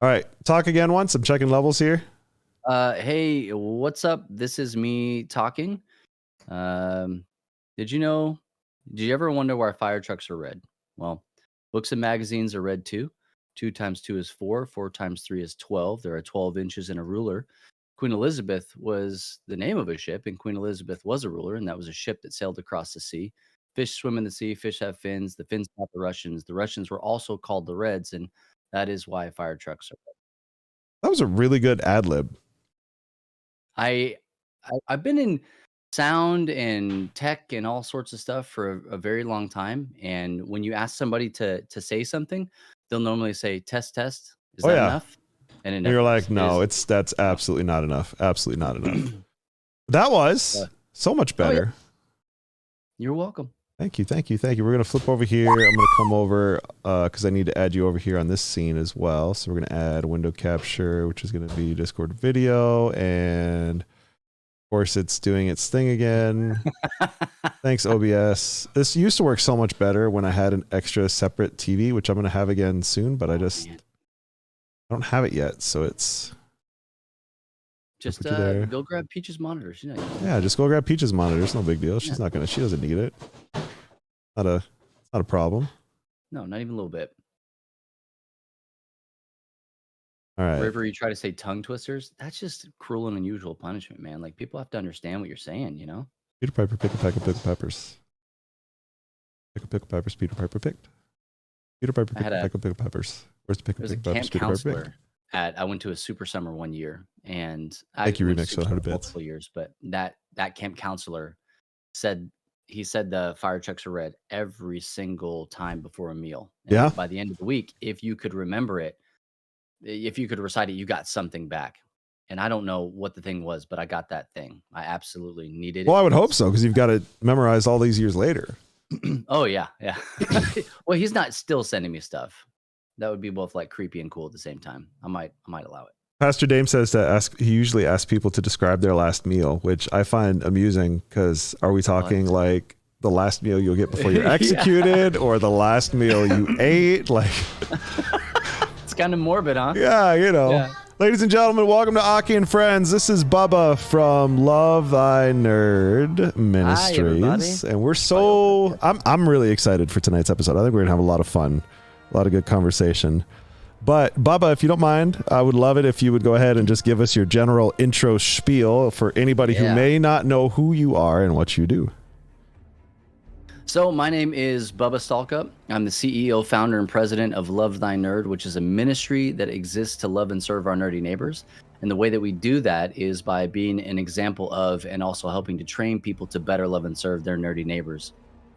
All right, talk again once. I'm checking levels here. Hey, what's up? This is me talking. Um, did you know? Did you ever wonder why fire trucks are red? Well, books and magazines are red too. 2 times 2 is 4. 4 times 3 is 12. There are 12 inches in a ruler. Queen Elizabeth was the name of a ship, and Queen Elizabeth was a ruler, and that was a ship that sailed across the sea. Fish swim in the sea. Fish have fins. The fins fought the Russians. The Russians were also called the Reds, and that is why fire trucks are red. That was a really good ad lib. I I've been in sound and tech and all sorts of stuff for a very long time, and when you ask somebody to say something, they'll normally say, "Test, test. Is Oh that yeah, enough?" And it and you're never like, is. It no, is that's no. absolutely not enough. Absolutely not enough. That was Uh, so much oh, yeah. better. You're welcome. Thank you, thank you, thank you. We're gonna flip over here. I'm gonna come over because I need to add you over here on this scene as well. So we're gonna add window capture, which is gonna be Discord video, and of course it's doing its thing again. Thanks, OBS. This used to work so much better when I had an extra separate TV, which I'm going to have again soon, but I just don't have it yet. So it's Just put you there. go grab Peach's monitors. You know. Yeah, just go grab Peach's monitor. It's no big deal. She's not gonna. She doesn't need it. It's not a problem. No, not even a little bit. All right. Wherever you try to say tongue twisters, that's just cruel and unusual punishment, man. Like people have to understand what you're saying, you know? Peter Piper pick a pack of pickled peppers. Pick a pickled peppers. Peter Piper picked. Peter Piper picked a pack of pickled peppers. Where's the pick of There's a pickled peppers? camp Peter Piper picked. counselor I went to a super summer one year, and I Thank you, went to Remix, for super 100 summer bits. multiple years, but that camp counselor said he said the fire trucks are red every single time before a meal. And Yeah. by the end of the week, if you could remember it, if you could recite it, you got something back. And I don't know what the thing was, but I got that thing. I absolutely needed it. Well, I would hope so, because you've got it memorized all these years later. Oh yeah, yeah. Well, he's not still sending me stuff. That would be both like creepy and cool at the same time. I might allow it. Pastor Dame says to ask. He usually asks people to describe their last meal, which I find amusing. Because are we talking like the last meal you'll get before you're executed, or the last meal you ate? Like, it's kind of morbid, huh? Yeah, you know. Yeah. Ladies and gentlemen, welcome to Aki and Friends. This is Bubba from Love Thy Nerd Ministries. Hi, and we're so I'm really excited for tonight's episode. I think we're gonna have a lot of fun, a lot of good conversation. But Bubba, if you don't mind, I would love it if you would go ahead and just give us your general intro spiel for anybody who may not know who you are and what you do. So my name is Bubba Stallcup. I'm the CEO, founder, and president of Love Thy Nerd, which is a ministry that exists to love and serve our nerdy neighbors. And the way that we do that is by being an example of and also helping to train people to better love and serve their nerdy neighbors.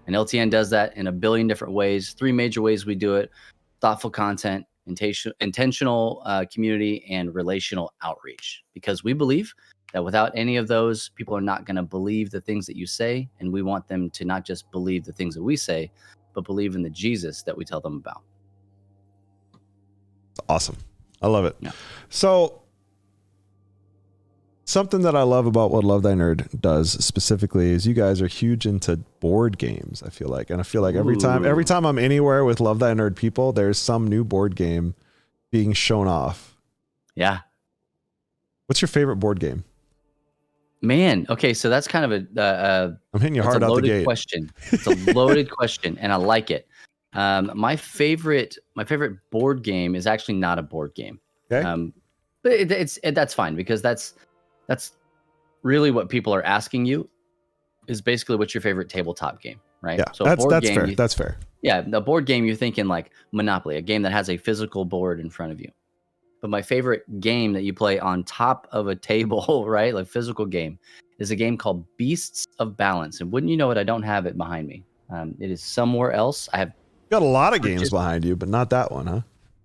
And LTN does that in a billion different ways. 3 major ways we do it: thoughtful content, intentional community, and relational outreach. Because we believe that without any of those, people are not going to believe the things that you say. And we want them to not just believe the things that we say, but believe in the Jesus that we tell them about. Awesome. I love it. Yeah. So something that I love about what Love Thy Nerd does specifically is you guys are huge into board games, I feel like. And I feel like every time I'm anywhere with Love Thy Nerd people, there's some new board game being shown off. Yeah. What's your favorite board game? Man, okay, so that's kind of I'm hitting you hard out the gate. Question. It's a loaded question, and I like it. My favorite board game is actually not a board game. Okay. But that's fine, because that's really what people are asking you is basically what's your favorite tabletop game, right? Yeah, so that's fair. That's fair. Yeah, the board game, you're thinking like Monopoly, a game that has a physical board in front of you. But my favorite game that you play on top of a table, right, like physical game, is a game called Beasts of Balance. And wouldn't you know it, I don't have it behind me. It is somewhere else. I have got a lot of games behind you, but not that one, huh?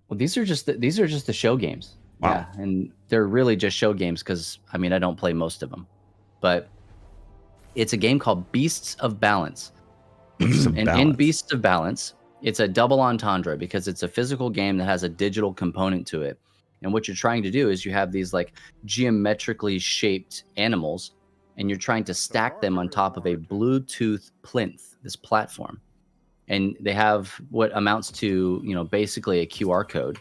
Well, these are just the show games. Wow. Yeah, and they're really just show games because, I mean, I don't play most of them. But it's a game called Beasts of Balance. In Beasts of Balance, it's a double entendre because it's a physical game that has a digital component to it. And what you're trying to do is you have these like geometrically shaped animals, and you're trying to stack them on top of a Bluetooth plinth, this platform. And they have what amounts to, basically a QR code.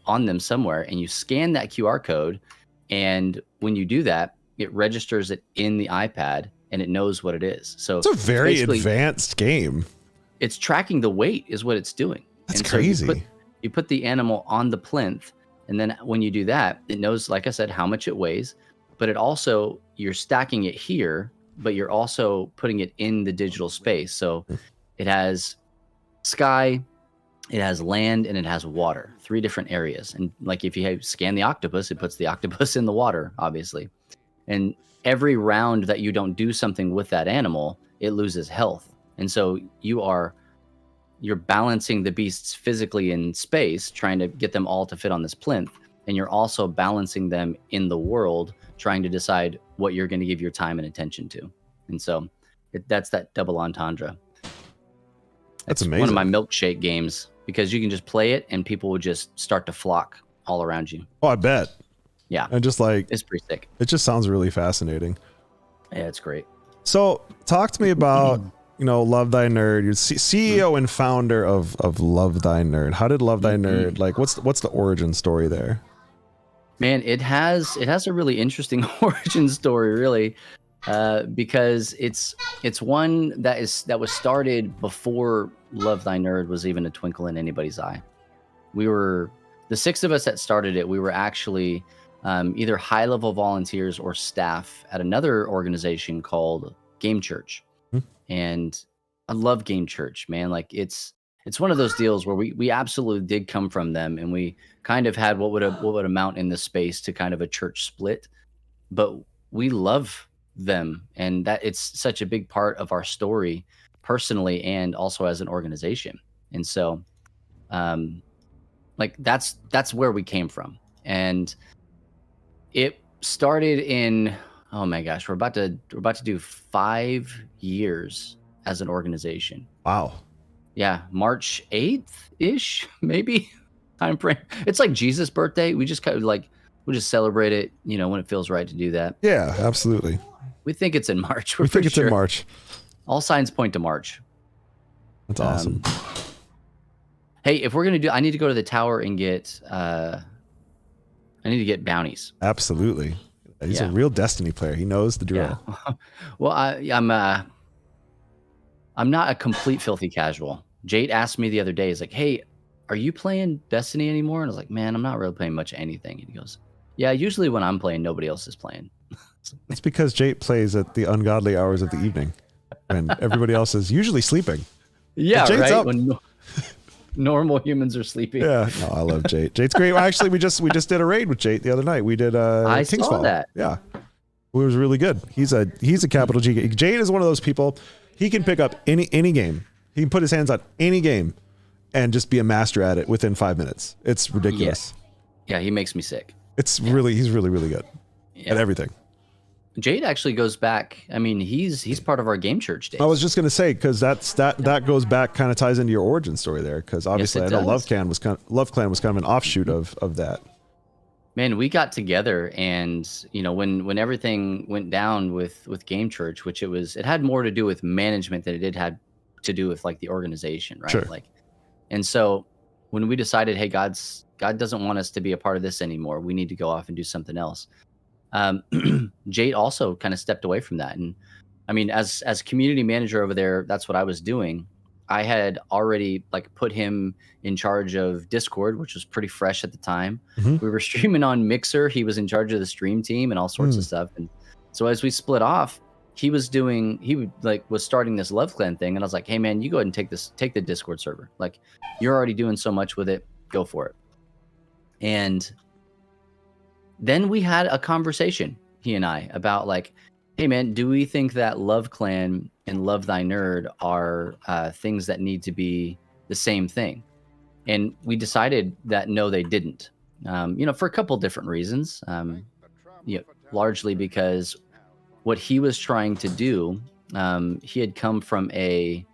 on them somewhere, and you scan that QR code. And when you do that, it registers it in the iPad and it knows what it is. So it's a very advanced game. It's tracking the weight is what it's doing. That's crazy. So you put the animal on the plinth, and then when you do that, it knows, like I said, how much it weighs, but it also, you're stacking it here, but you're also putting it in the digital space. So it has sky, it has land, and it has water, 3 different areas. And like if you scan the octopus, it puts the octopus in the water, obviously. And every round that you don't do something with that animal, it loses health. And so you're balancing the beasts physically in space, trying to get them all to fit on this plinth. And you're also balancing them in the world, trying to decide what you're going to give your time and attention to. And so that's that double entendre. That's amazing. One of my milkshake games, because you can just play it and people will just start to flock all around you. Oh, I bet. Yeah. And just like, it's pretty sick. It just sounds really fascinating. Yeah, it's great. So talk to me about, Love Thy Nerd. You're CEO and founder of Love Thy Nerd. How did Love Thy Nerd, like, what's the origin story there? Man, it has a really interesting origin story, really, because it's one that was started before Love Thy Nerd was even a twinkle in anybody's eye. We were the 6 of us that started it. We were actually either high-level volunteers or staff at another organization called Game Church. And I love Game Church, man. Like it's one of those deals where we absolutely did come from them, and we kind of had what would amount in this space to kind of a church split, but we love them, and that it's such a big part of our story personally and also as an organization. And so like that's where we came from. And it started in, oh my gosh, we're about to do 5 years as an organization. Wow. Yeah, March 8th ish, maybe time frame. It's like Jesus' birthday. We just kind of we'll just celebrate it, when it feels right to do that. Yeah, absolutely. We think it's in March. We think it's in March. All signs point to March. That's awesome. Hey, if we're gonna I need to go to the tower and get I need to get bounties. Absolutely. He's a real Destiny player. He knows the drill. Yeah. Well, I'm not a complete filthy casual. Jade asked me the other day, he's like, "Hey, are you playing Destiny anymore?" And I was like, "Man, I'm not really playing much of anything." And he goes, "Yeah, usually when I'm playing, nobody else is playing." It's because Jade plays at the ungodly hours of the evening, and everybody else is usually sleeping. Yeah, right. Up. When normal humans are sleeping. Yeah, no, I love Jade. Jade's great. Well, actually, we just did a raid with Jade the other night. We did I King's saw Fall. that. Yeah, it was really good. He's a capital G. Jade is one of those people. He can pick up any game. He can put his hands on any game and just be a master at it within 5 minutes. It's ridiculous. Yeah, he makes me sick. He's really good at everything. Jade actually goes back. I mean, he's part of our Game Church days. I was just going to say, because that goes back, kind of ties into your origin story there. Because obviously, I know Love Clan was kind of an offshoot of that. Man, we got together, and when everything went down with Game Church, which it had more to do with management than it had to do with like the organization, right? Sure. And so when we decided, hey, God doesn't want us to be a part of this anymore. We need to go off and do something else. Jade also kind of stepped away from that. And I mean, as community manager over there, that's what I was doing. I had already put him in charge of Discord, which was pretty fresh at the time. Mm-hmm. We were streaming on Mixer. He was in charge of the stream team and all sorts of stuff. And so as we split off, he was starting this Love Clan thing. And I was like, hey man, you go ahead and take the Discord server. Like, you're already doing so much with it. Go for it. And then we had a conversation, he and I, about hey man, do we think that Love Clan and Love Thy Nerd are things that need to be the same thing? And we decided that no, they didn't. For a couple different reasons. Largely because what he was trying to do, he had come from I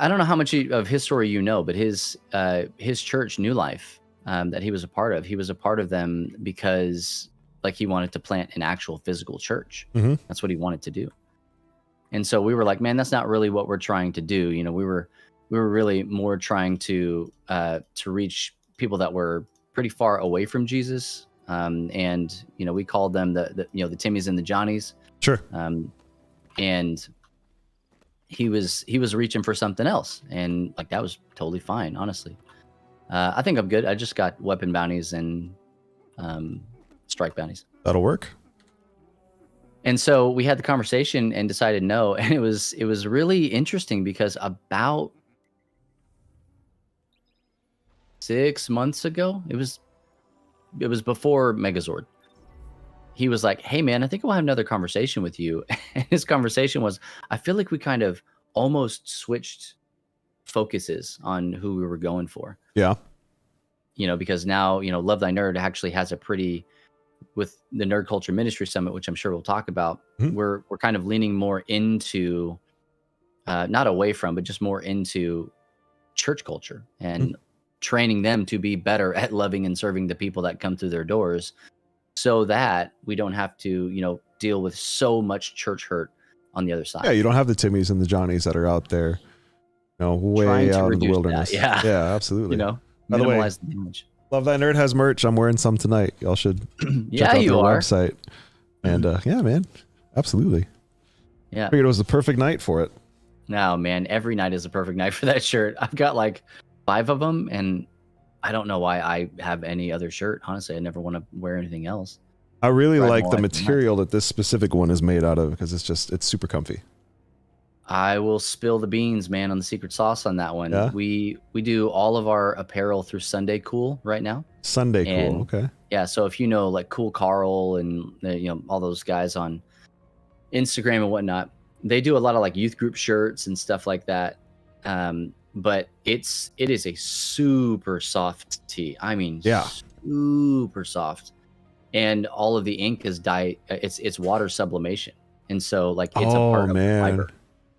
don't know how much of his story but his church, New Life, that he was a part of. He was a part of them because he wanted to plant an actual physical church. Mm-hmm. That's what he wanted to do. And so we were like, man, that's not really what we're trying to do. We were we were really more trying to reach people that were pretty far away from Jesus. And we called them the the Timmies and the Johnnies. Sure. And he was reaching for something else, and like that was totally fine, honestly. I think I'm good. I just got weapon bounties and strike bounties. That'll work. And so we had the conversation and decided no, and it was really interesting because about 6 months ago, it was before Megazord. He was like, "Hey man, I think we'll have another conversation with you." And his conversation was, I feel like we kind of almost switched focuses on who we were going for. Yeah. Because now, Love Thy Nerd actually has a pretty, with the Nerd Culture Ministry Summit, which I'm sure we'll talk about, we're kind of leaning more into, not away from, but just more into church culture and training them to be better at loving and serving the people that come through their doors, so that we don't have to, deal with so much church hurt on the other side. Yeah, you don't have the Timmies and the Johnnies that are out there, way out in the wilderness. That. Yeah, absolutely. Minimize the damage. Love Thy Nerd has merch. I'm wearing some tonight. Y'all should check out their website. And yeah, man, absolutely. Yeah, I figured it was the perfect night for it. No, man, every night is a perfect night for that shirt. I've got like 5 of them, and I don't know why I have any other shirt. Honestly, I never want to wear anything else. I really like the material that this specific one is made out of, because it's super comfy. I will spill the beans, man, on the secret sauce on that one. Yeah? We do all of our apparel through Sunday Cool right now. Sunday Cool, okay. Yeah, so if like Cool Carl and all those guys on Instagram and whatnot, they do a lot of like youth group shirts and stuff like that. But it is a super soft tee. I mean, super soft. And all of the ink is it's water sublimation. And so like it's a part of the fiber.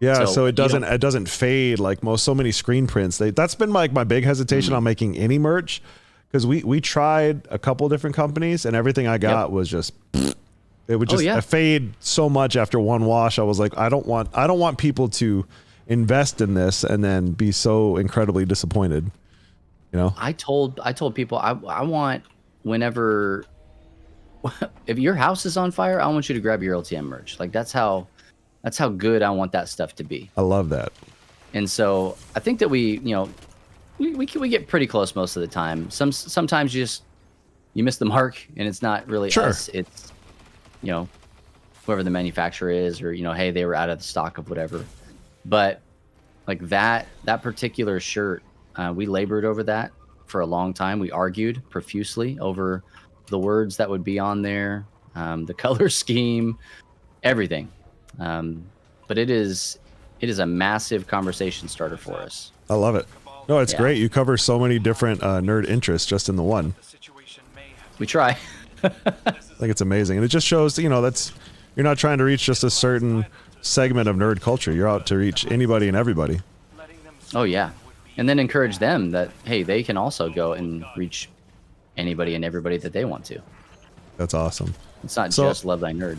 Yeah, so it doesn't fade like so many screen prints. That's been like my big hesitation on making any merch, because we tried a couple different companies and everything I got was just it would just fade so much after one wash. I was like, I don't want people to invest in this and then be so incredibly disappointed. I told people I want, whenever if your house is on fire, I want you to grab your LTM merch. Like that's how good I want that stuff to be. I love that. And so I think that we get pretty close most of the time. Sometimes you miss the mark, and it's not really us. It's whoever the manufacturer is, or hey, they were out of the stock of whatever. But like that particular shirt, we labored over that for a long time. We argued profusely over the words that would be on there, the color scheme, everything. But it is a massive conversation starter for us. I love it. No, it's great. You cover so many different nerd interests just in the one. We try. I think it's amazing, and it just shows that's, you're not trying to reach just a certain segment of nerd culture. You're out to reach anybody and everybody. Oh yeah, and then encourage them that hey, they can also go and reach anybody and everybody that they want to. That's awesome. It's not just Love Thy Nerd.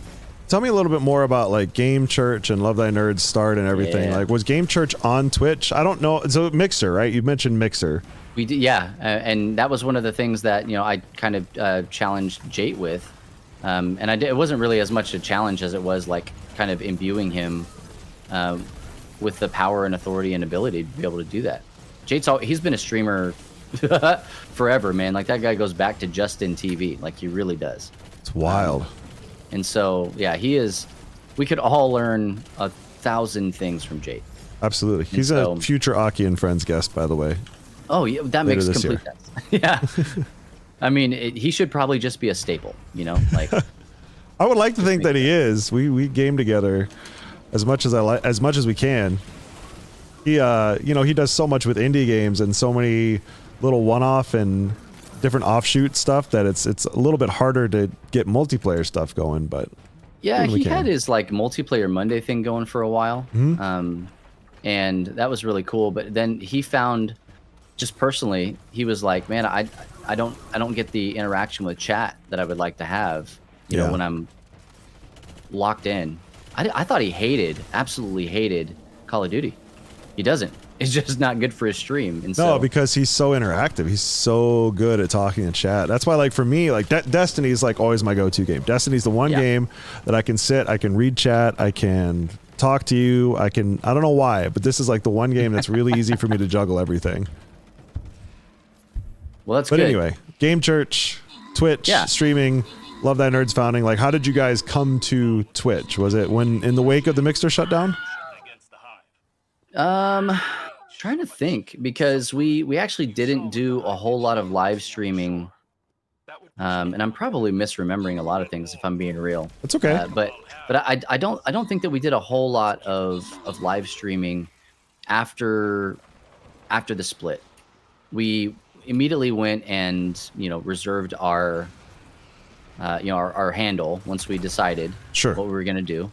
Tell me a little bit more about like Game Church and Love Thy Nerd's start and everything. Like, was Game Church on Twitch? I don't know. So Mixer, right? You mentioned Mixer. We did, yeah, and that was one of the things that I kind of challenged Jate with, and it wasn't really as much a challenge as it was like kind of imbuing him with the power and authority and ability to be able to do that. He's been a streamer forever, man. Like that guy goes back to Justin TV. Like he really does. It's wild. And so, yeah, he is. We could all learn 1,000 things from Jate. Absolutely. He's a future Aki and Friends guest, by the way. Oh, yeah, that makes complete sense. Yeah. I mean, he should probably just be a staple, like. I would like to think that he is. We game together as much as we can. He he does so much with indie games and so many little one-off and different offshoot stuff that it's a little bit harder to get multiplayer stuff going, but yeah, he had his like multiplayer Monday thing going for a while. And that was really cool, but then he found, just personally, he was like, man, I don't get the interaction with chat that I would like to have, when I'm locked in. I thought he absolutely hated Call of Duty. He doesn't. is just not good for his stream. And No, so, because he's so interactive. He's so good at talking in chat. That's why, like, for me, like, Destiny is like always my go-to game. Destiny's the one game that I can sit, I can read chat, I can talk to you, I don't know why, but this is like the one game that's really easy for me to juggle everything. well, that's But good. anyway, Game Church, Twitch, streaming, Love Thy Nerds founding. Like, how did you guys come to Twitch? Was it when in the wake of the Mixer shutdown? Trying to think, because we actually didn't do a whole lot of live streaming, and I'm probably misremembering a lot of things if I'm being real. That's okay. But I don't think that we did a whole lot of live streaming after the split. We immediately went and reserved our our handle once we decided what we were gonna do,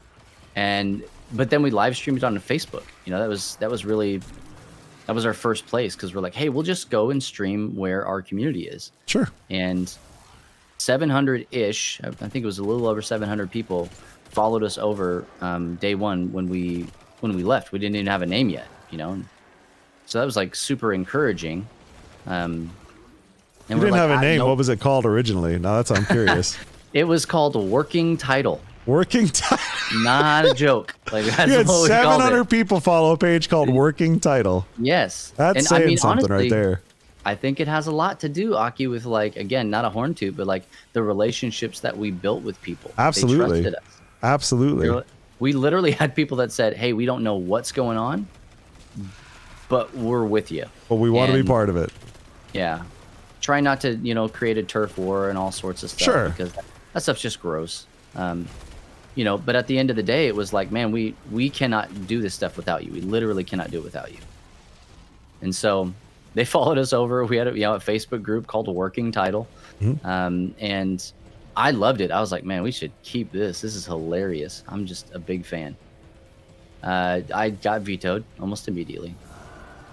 but then we live streamed it on Facebook. That was our first place, because we're like, hey, we'll just go and stream where our community is. Sure. And 700-ish, I think it was a little over 700 people followed us over day one when we left. We didn't even have a name yet, so that was like super encouraging. And you didn't have a name. What was it called originally? Now that's I'm curious. It was called Working Title. Working Title. Not a joke. Like, that's you had what we 700 people follow a page called Working Title. Yes. That's saying something honestly, right there. I think it has a lot to do, Aki, with, like, again, not a horn toot, but like the relationships that we built with people. Absolutely. They trusted us. Absolutely. We literally had people that said, hey, we don't know what's going on, but we're with you. But we want to be part of it. Yeah. Try not to, create a turf war and all sorts of stuff. Sure. Because that stuff's just gross. But at the end of the day, it was like, man, we cannot do this stuff without you. We literally cannot do it without you. And so they followed us over. We had a Facebook group called Working Title. Mm-hmm. And I loved it. I was like, man, we should keep this. This is hilarious. I'm just a big fan. I got vetoed almost immediately.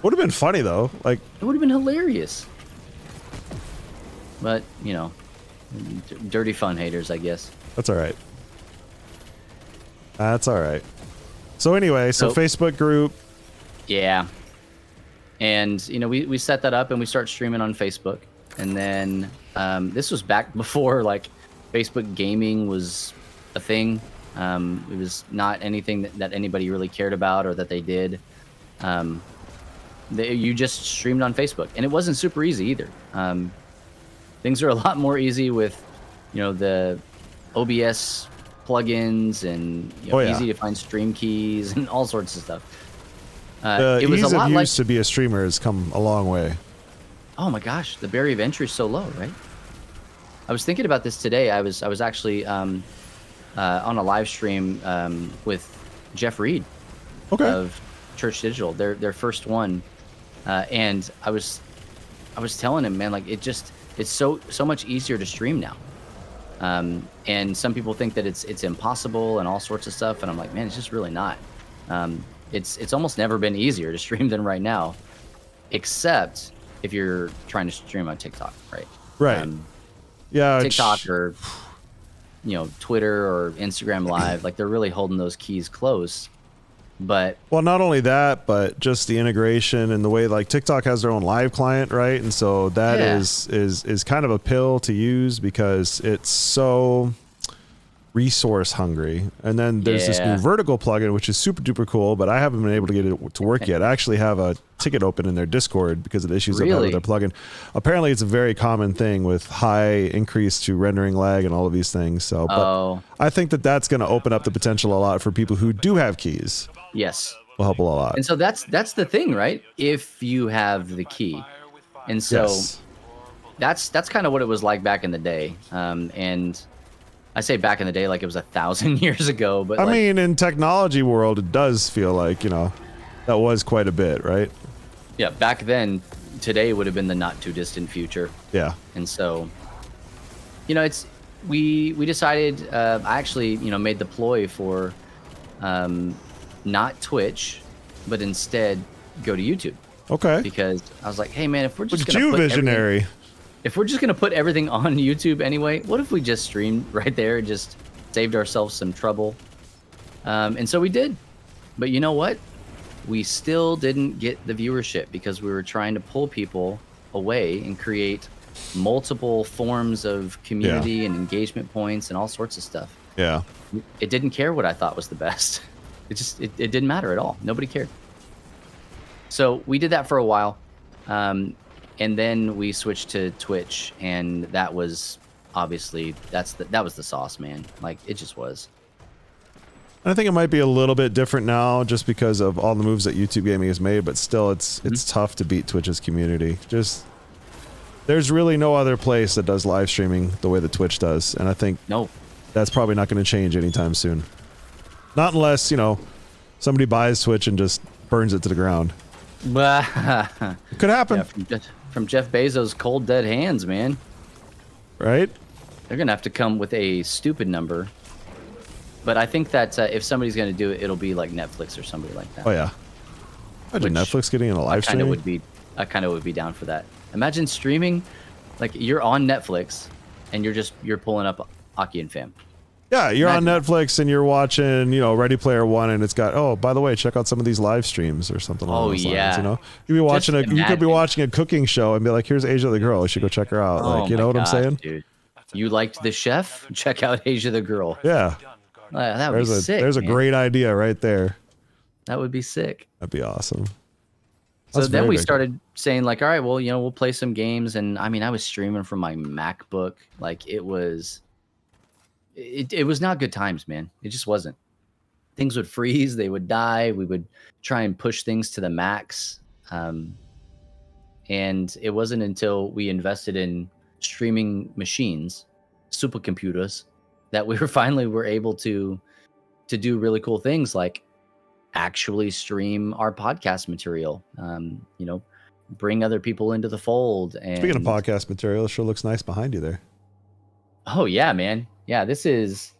Would have been funny though. Like, it would have been hilarious. But, dirty fun haters, I guess. That's all right. That's all right. So anyway, so Facebook group. Yeah. And, we set that up and we start streaming on Facebook. And then this was back before, like, Facebook gaming was a thing. It was not anything that anybody really cared about or that they did. You just streamed on Facebook. And it wasn't super easy either. Things are a lot more easy with, the OBS plugins and easy to find stream keys and all sorts of stuff. It was ease a lot of use to be a streamer has come a long way. Oh my gosh, the barrier of entry is so low, right? I was thinking about this today. I was actually on a live stream with Jeff Reed of Church Digital, their first one, and I was telling him, man, like it's so much easier to stream now. And some people think that it's impossible and all sorts of stuff, and I'm like, man, it's just really not. It's almost never been easier to stream than right now, except if you're trying to stream on TikTok, right? Right. Yeah. TikTok or Twitter or Instagram Live, like they're really holding those keys close. But well, not only that, but just the integration and the way like TikTok has their own live client, right? And so that is kind of a pill to use because it's so resource hungry. And then there's this new vertical plugin, which is super duper cool, but I haven't been able to get it to work yet. I actually have a ticket open in their Discord because of the issues I've had with their plugin. Apparently it's a very common thing with high increase to rendering lag and all of these things. So, but I think that that's going to open up the potential a lot for people who do have keys. Yes. Will help a lot. And so that's the thing, right? If you have the key. And so that's kind of what it was like back in the day. And I say back in the day like it was 1,000 years ago, but I mean, in technology world, it does feel like, that was quite a bit, right? Yeah, back then, today would have been the not too distant future. Yeah. And so, it's we decided. I actually, made the ploy for not Twitch, but instead go to YouTube. Okay. Because I was like, hey man, if we're just visionary. If we're just gonna put everything on YouTube anyway, what if we just streamed right there and just saved ourselves some trouble? And so we did. But you know what? we still didn't get the viewership because we were trying to pull people away and create multiple forms of community and engagement points and all sorts of stuff. Yeah. It didn't care what I thought was the best. It didn't matter at all. Nobody cared. So we did that for a while. And then we switched to Twitch, and that was obviously that was the sauce, man. Like, it just was. I think it might be a little bit different now just because of all the moves that YouTube Gaming has made, but still it's tough to beat Twitch's community. There's really no other place that does live streaming the way that Twitch does, and I think that's probably not going to change anytime soon. Not unless, somebody buys Twitch and just burns it to the ground. It could happen. Yeah, from Jeff Bezos' cold dead hands, man. Right? They're going to have to come with a stupid number. But I think that if somebody's going to do it, it'll be like Netflix or somebody like that. Oh, yeah. Imagine Netflix getting in a live stream. I kind of would be down for that. Imagine streaming, like you're on Netflix and you're pulling up Aki and Fam. Yeah, you're on Netflix and you're watching, Ready Player One, and it's got, oh, by the way, check out some of these live streams or something along those lines, You could be watching a cooking show and be like, here's Asia the girl, you should go check her out. Like, you know what I'm saying? Dude. You liked the chef? Check out Asia the girl. Yeah. That would be sick. There's a great idea right there. That would be sick. That'd be awesome. So then we started saying like, all right, well, we'll play some games. And I mean, I was streaming from my MacBook. Like, it was not good times, man. It just wasn't. Things would freeze. They would die. We would try and push things to the max. And it wasn't until we invested in streaming machines, supercomputers, that we were able to do really cool things like actually stream our podcast material, bring other people into the fold. And speaking of podcast material, it sure looks nice behind you there. Oh yeah, man. Yeah, this is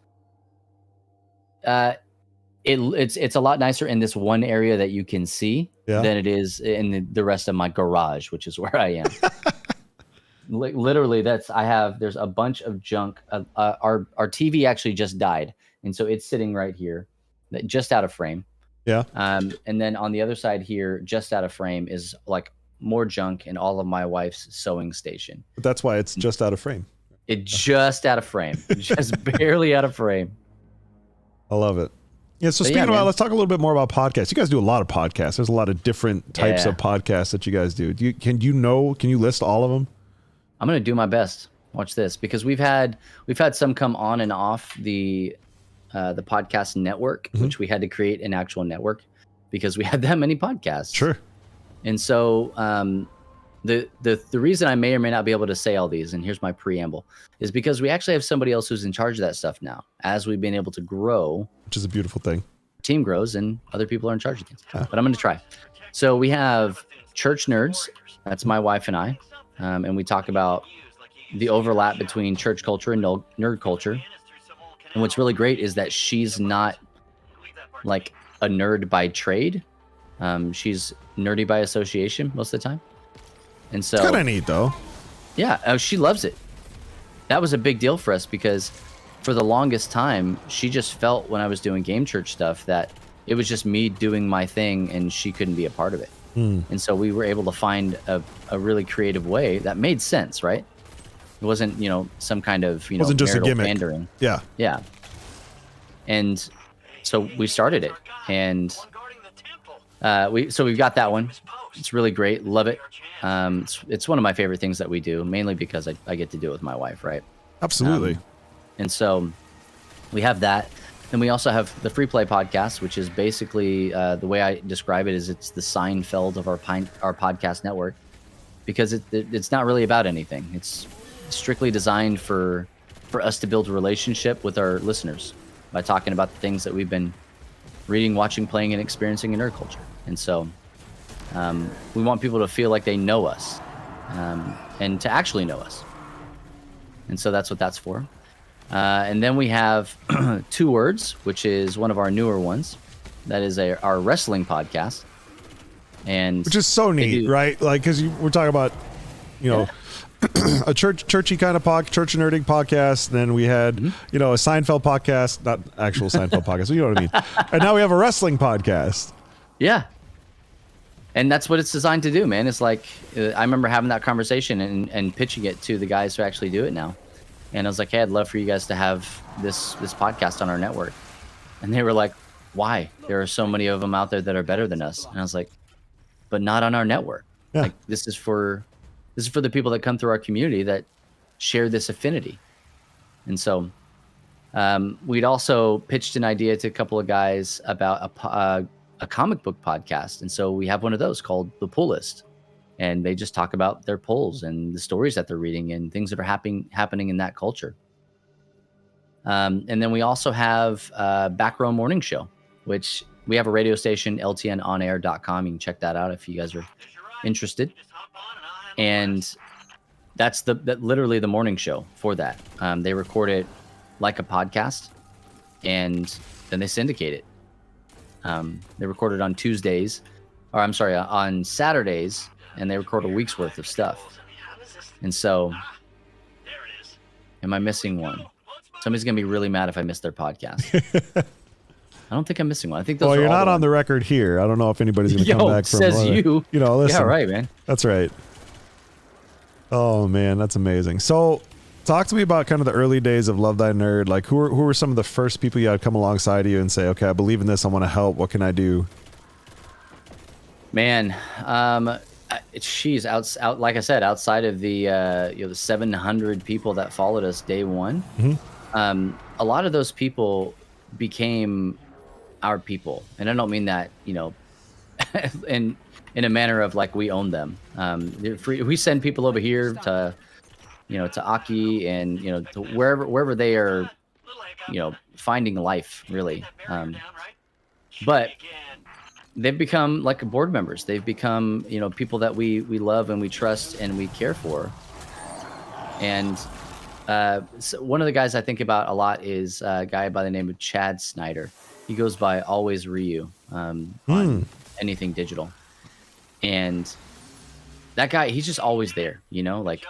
it's a lot nicer in this one area that you can see than it is in the rest of my garage, which is where I am. Literally, there's a bunch of junk. Our TV actually just died, and so it's sitting right here, just out of frame. Yeah. And then on the other side here, just out of frame, is like more junk and all of my wife's sewing station. But that's why it's just out of frame. It just out of frame, just barely out of frame. I love it. Yeah. So speaking about, let's talk a little bit more about podcasts. You guys do a lot of podcasts. There's a lot of different types of podcasts that you guys do. Can you list all of them? I'm going to do my best. Watch this, because we've had some come on and off the podcast network, which we had to create an actual network because we had that many podcasts. Sure. And so the reason I may or may not be able to say all these, and here's my preamble, is because we actually have somebody else who's in charge of that stuff now, as we've been able to grow. Which is a beautiful thing. Team grows and other people are in charge of things. But I'm going to try. So we have Church Nerds. That's my wife and I. And we talk about the overlap between church culture and nerd culture. And what's really great is that she's not like a nerd by trade. She's nerdy by association most of the time. And so, it's kind of neat, though. Yeah, she loves it. That was a big deal for us because for the longest time, she just felt when I was doing Game Church stuff that it was just me doing my thing and she couldn't be a part of it. And so we were able to find a really creative way that made sense, right? It wasn't, some kind of, it wasn't just a gimmick. Pandering. Yeah. Yeah. And so we started it, and we've got that one. It's really great. Love it. It's one of my favorite things that we do, mainly because I get to do it with my wife, right? Absolutely. And so we have that. Then we also have the Free Play podcast, which is basically the way I describe it is it's the Seinfeld of our podcast network, because it's not really about anything. It's strictly designed for us to build a relationship with our listeners by talking about the things that we've been reading, watching, playing, and experiencing in nerd culture. And so we want people to feel like they know us and to actually know us. And so that's what that's for. And then we have Two Words, which is one of our newer ones. That is our wrestling podcast. And which is so neat, right? Like, because we're talking about, a churchy kind of church nerding podcast. Then we had, a Seinfeld podcast, not actual Seinfeld podcast, but you know what I mean. And now we have a wrestling podcast. Yeah. And that's what it's designed to do, man. It's like I remember having that conversation and pitching it to the guys who actually do it now. And I was like, hey, I'd love for you guys to have this podcast on our network. And they were like, why? There are so many of them out there that are better than us. And I was like, but not on our network. Yeah. Like this is for the people that come through our community that share this affinity. And so we'd also pitched an idea to a couple of guys about a comic book podcast. And so we have one of those called The Pull List. And they just talk about their pulls and the stories that they're reading and things that are happening in that culture. And then we also have Back Row Morning Show, which we have a radio station, ltnonair.com. You can check that out if you guys are interested. And that's literally the morning show for that. They record it like a podcast, and then they syndicate it. They record it on Tuesdays, or I'm sorry, on Saturdays, and they record a week's worth of stuff. And so, am I missing one? Somebody's gonna be really mad if I miss their podcast. I don't think I'm missing one. I think those. Well, are you're all not the on the record here. I don't know if anybody's going to come back from. Says you. You know, listen. Yeah, right, man. That's right. Oh man, that's amazing. So, talk to me about kind of the early days of Love Thy Nerd. Like, who were some of the first people you had come alongside you and say, "Okay, I believe in this. I want to help. What can I do?" Man, she's out. Like I said, outside of the the 700 people that followed us day one, a lot of those people became our people, and I don't mean that in a manner of like we own them. We send people over here to to Aki and to wherever they are, finding life really. But they've become like board members. They've become people that we love and we trust and we care for. And so one of the guys I think about a lot is a guy by the name of Chad Snyder. He goes by Always Ryu on anything digital. And that guy, he's just always there, like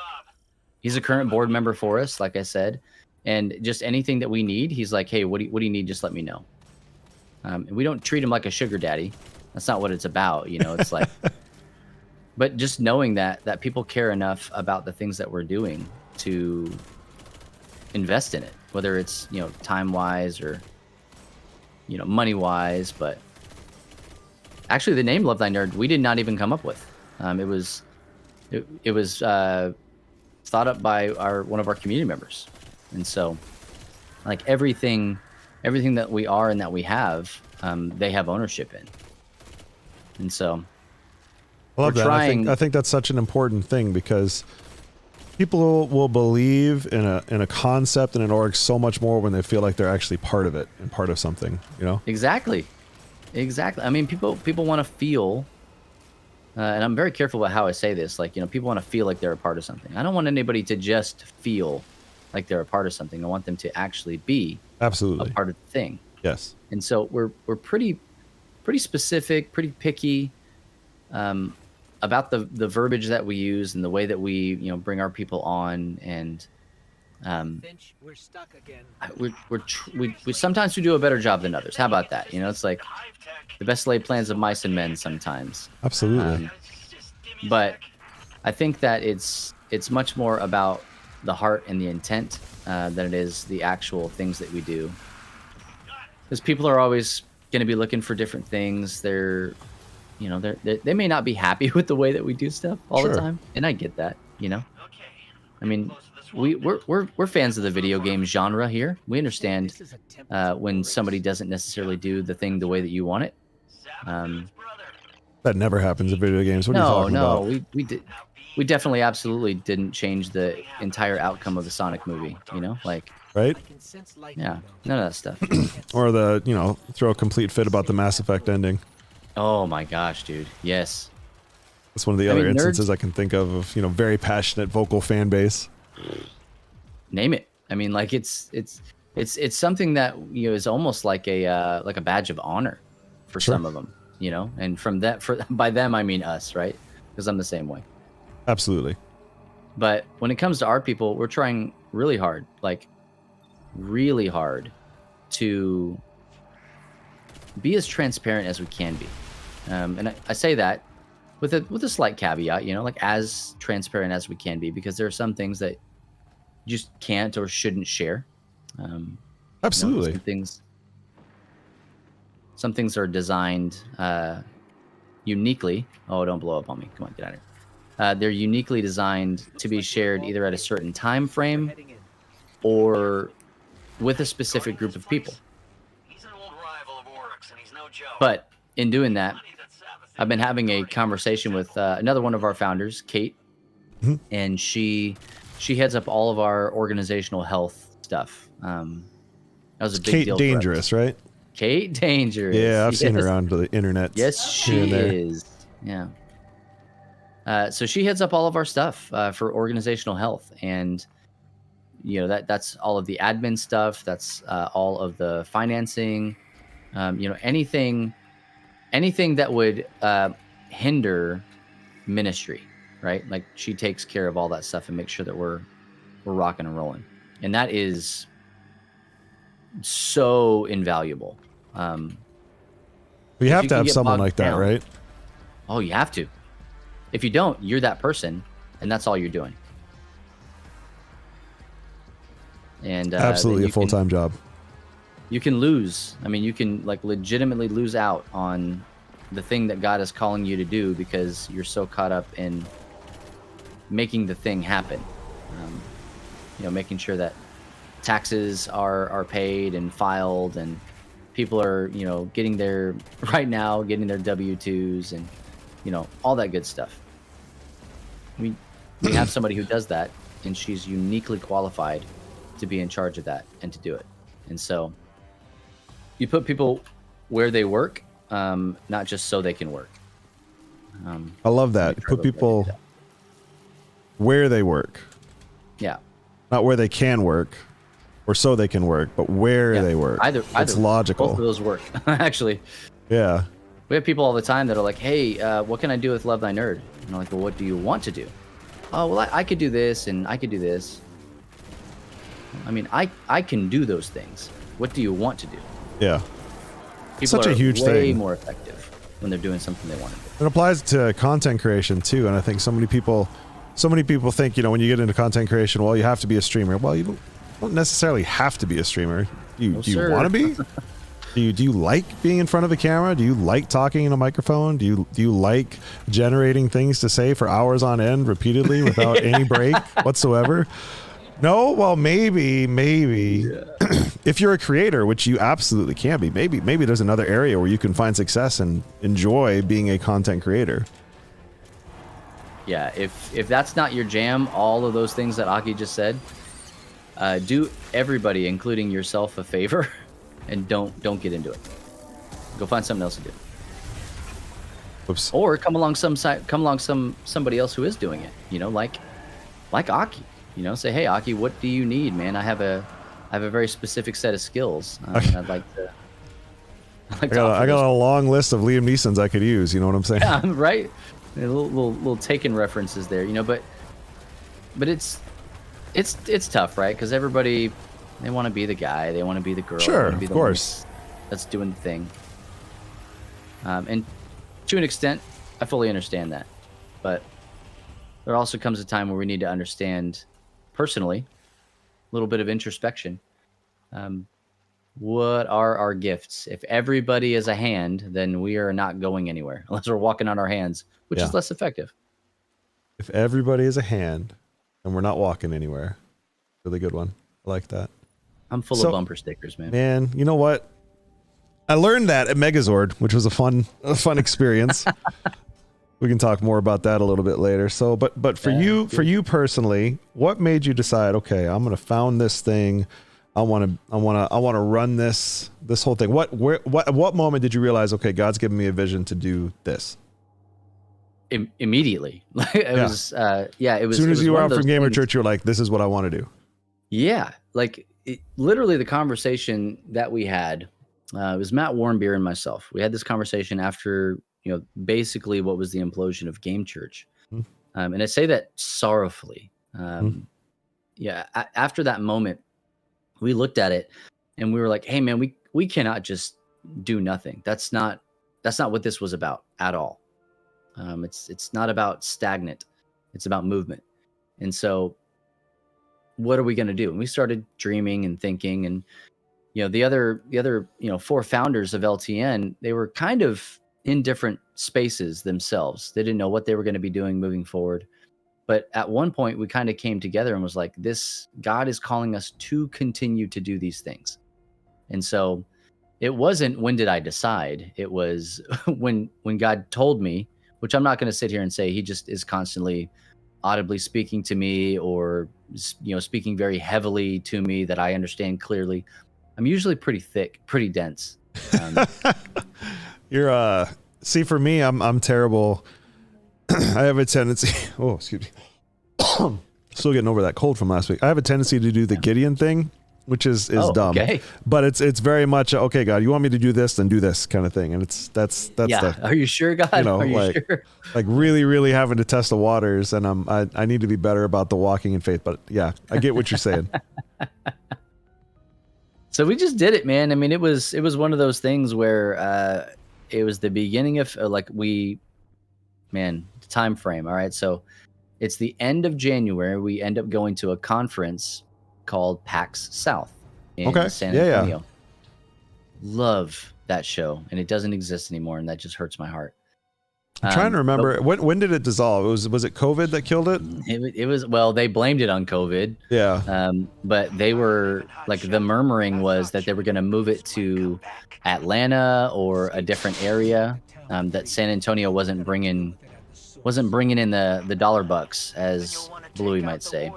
he's a current board member for us, like I said. And just anything that we need, he's like, hey, what do you need? Just let me know. And we don't treat him like a sugar daddy. That's not what it's about. It's like, but just knowing that people care enough about the things that we're doing to invest in it, whether it's, time wise or, money wise. But actually the name Love Thy Nerd, we did not even come up with. It was thought up by one of our community members. And so like everything that we are and that we have, they have ownership in. And so I love that. I think that's such an important thing because people will believe in a concept and an org so much more when they feel like they're actually part of it and part of something, Exactly. I mean, people want to feel, and I'm very careful about how I say this. Like, people want to feel like they're a part of something. I don't want anybody to just feel like they're a part of something. I want them to actually be absolutely a part of the thing. Yes. And so we're pretty specific, pretty picky about the verbiage that we use and the way that we bring our people on. And Finch, we're stuck again. we sometimes we do a better job than others. How about that? It's like the best laid plans of mice and men sometimes. Absolutely. But I think that it's much more about the heart and the intent than it is the actual things that we do. Because people are always going to be looking for different things. They may not be happy with the way that we do stuff all the time, and I get that. I mean, we're fans of the video game genre here. We understand when somebody doesn't necessarily do the thing the way that you want it. That never happens in video games. What are you talking about? We definitely absolutely didn't change the entire outcome of the Sonic movie. Right? Yeah, none of that stuff. Or throw a complete fit about the Mass Effect ending. Oh my gosh, dude. Yes. That's one of the other instances I can think of very passionate vocal fan base. Name it. I mean, like it's something that is almost like a badge of honor for some of them, and by them I mean us, right? Because I'm the same way. Absolutely. But when it comes to our people, we're trying really hard to be as transparent as we can be. And I say that with a slight caveat, you know, like as transparent as we can be, because there are some things that you just can't or shouldn't share. Absolutely. Some things are designed uniquely. Oh, don't blow up on me. Come on, get out of here. They're uniquely designed to be shared either at a certain time frame or with a specific group of people. But in doing that, I've been having a conversation with another one of our founders, Kate, and she heads up all of our organizational health stuff. That was a big Kate deal. Dangerous, right? Kate Dangerous. Yeah, I've seen her on the internet. Yes, she is. Yeah. So she heads up all of our stuff for organizational health, and you know that's all of the admin stuff. That's all of the financing. You know, anything that would hinder ministry, right? Like she takes care of all that stuff and makes sure that we're rocking and rolling, and that is so invaluable. You have to have someone like that, right? Oh, you have to. If you don't, you're that person, and that's all you're doing. And absolutely a full-time job. You can lose. I mean, you can like legitimately lose out on the thing that God is calling you to do because you're so caught up in making the thing happen. You know, making sure that taxes are paid and filed, and people are, you know, getting their W-2s, and you know, all that good stuff. We have somebody who does that, and she's uniquely qualified to be in charge of that and to do it. And so you put people where they work, not just so they can work. I love that. Put people where they work. Yeah. Not where they can work or so they can work, but where they work. Either it's logical. Both of those work, actually. Yeah. We have people all the time that are like, hey, what can I do with Love Thy Nerd? And I'm like, well, what do you want to do? Oh, well, I could do this and I could do this. I mean, I can do those things. What do you want to do? Yeah. People Such a huge way thing. More effective when they're doing something they want to do. It applies to content creation too, and I think so many people think, you know, when you get into content creation, well, you have to be a streamer. Well, you don't necessarily have to be a streamer. Do you want to be? Do you like being in front of a camera? Do you like talking in a microphone? Do you like generating things to say for hours on end repeatedly without any break whatsoever? No? Well, maybe if you're a creator, which you absolutely can be, maybe there's another area where you can find success and enjoy being a content creator. Yeah, if that's not your jam, all of those things that Aki just said, do everybody, including yourself, a favor, and don't get into it. Go find something else to do. Oops. Or come along somebody else who is doing it. You know, like Aki. You know, say, hey, Aki, what do you need, man? I have a very specific set of skills. I'd like to. I got a long list of Liam Neesons I could use. You know what I'm saying? Yeah, right. Little Taken references there, you know, but it's tough, right? Because everybody, they want to be the guy, they want to be the girl, sure, they want to be of the course, that's doing the thing. And to an extent, I fully understand that, but there also comes a time where we need to understand personally, a little bit of introspection. What are our gifts? If everybody is a hand, then we are not going anywhere unless we're walking on our hands, which is less effective. If everybody is a hand and we're not walking anywhere, really good one. I like that. I'm full of bumper stickers, man. Man, you know what? I learned that at Megazord, which was a fun experience. We can talk more about that a little bit later. So, but for you personally, what made you decide, okay, I'm going to found this thing. I want to run this whole thing. At what moment did you realize, okay, God's given me a vision to do this? Immediately. It was. As soon as you were out from Gamer Church, you're like, this is what I want to do. Yeah. Like literally the conversation that we had, it was Matt Warmbier and myself. We had this conversation after, you know, basically what was the implosion of Game Church. And I say that sorrowfully. After that moment, we looked at it and we were like, hey man, we cannot just do nothing. That's not what this was about at all. It's not about stagnant. It's about movement. And so, what are we going to do? And we started dreaming and thinking, and the other 4 founders of LTN, they were kind of in different spaces themselves. They didn't know what they were going to be doing moving forward. But at one point, we kind of came together and was like, this God is calling us to continue to do these things. And so it wasn't when did I decide? It was when God told me, which I'm not going to sit here and say he just is constantly audibly speaking to me, or speaking very heavily to me that I understand clearly. I'm usually pretty thick, pretty dense. You're see, for me, I'm terrible. I have a tendency. Oh, excuse me. Still getting over that cold from last week. I have a tendency to do the Gideon thing, which is dumb. Okay. But it's very much okay, God, you want me to do this, then do this kind of thing. And that's yeah. Are you sure, God? Are you sure? Like really, really having to test the waters, and I need to be better about the walking in faith. But yeah, I get what you're saying. So we just did it, man. I mean, it was one of those things where it was the beginning of the time frame. All right, so it's the end of January. We end up going to a conference called PAX South in San Antonio. Yeah. Love that show, and it doesn't exist anymore, and that just hurts my heart. I'm trying to remember when did it dissolve? Was it COVID that killed it? It was, well, they blamed it on COVID. Yeah. But they were the murmuring was that they were going to move it to Atlanta or a different area. That San Antonio wasn't bringing in the dollar bucks, as Bluey might say.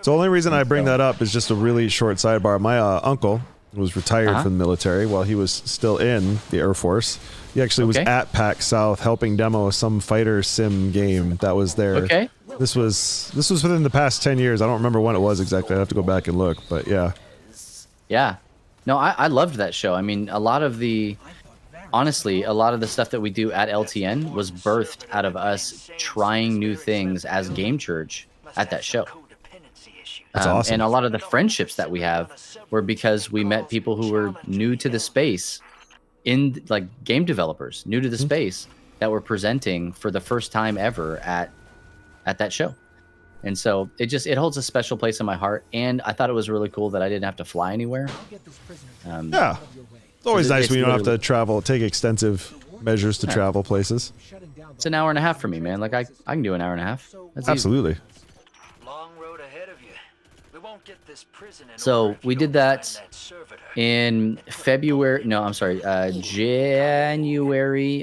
So the only reason I bring that up is just a really short sidebar. My uncle was retired from the military while he was still in the Air Force. He actually was at PAX South helping demo some fighter sim game that was there. Okay. This was within the past 10 years. I don't remember when it was exactly. I'd have to go back and look, but yeah. Yeah. No, I loved that show. I mean, honestly, a lot of the stuff that we do at LTN was birthed out of us trying new things as Game Church at that show. That's awesome. And a lot of the friendships that we have were because we met people who were new to the space, game developers, new to the space, that were presenting for the first time ever at that show. And so it holds a special place in my heart. And I thought it was really cool that I didn't have to fly anywhere. Yeah. It's always nice when you don't have to travel, take extensive measures to travel places. It's an hour and a half for me, man. I can do an hour and a half. That's absolutely. Easy. So we did that in January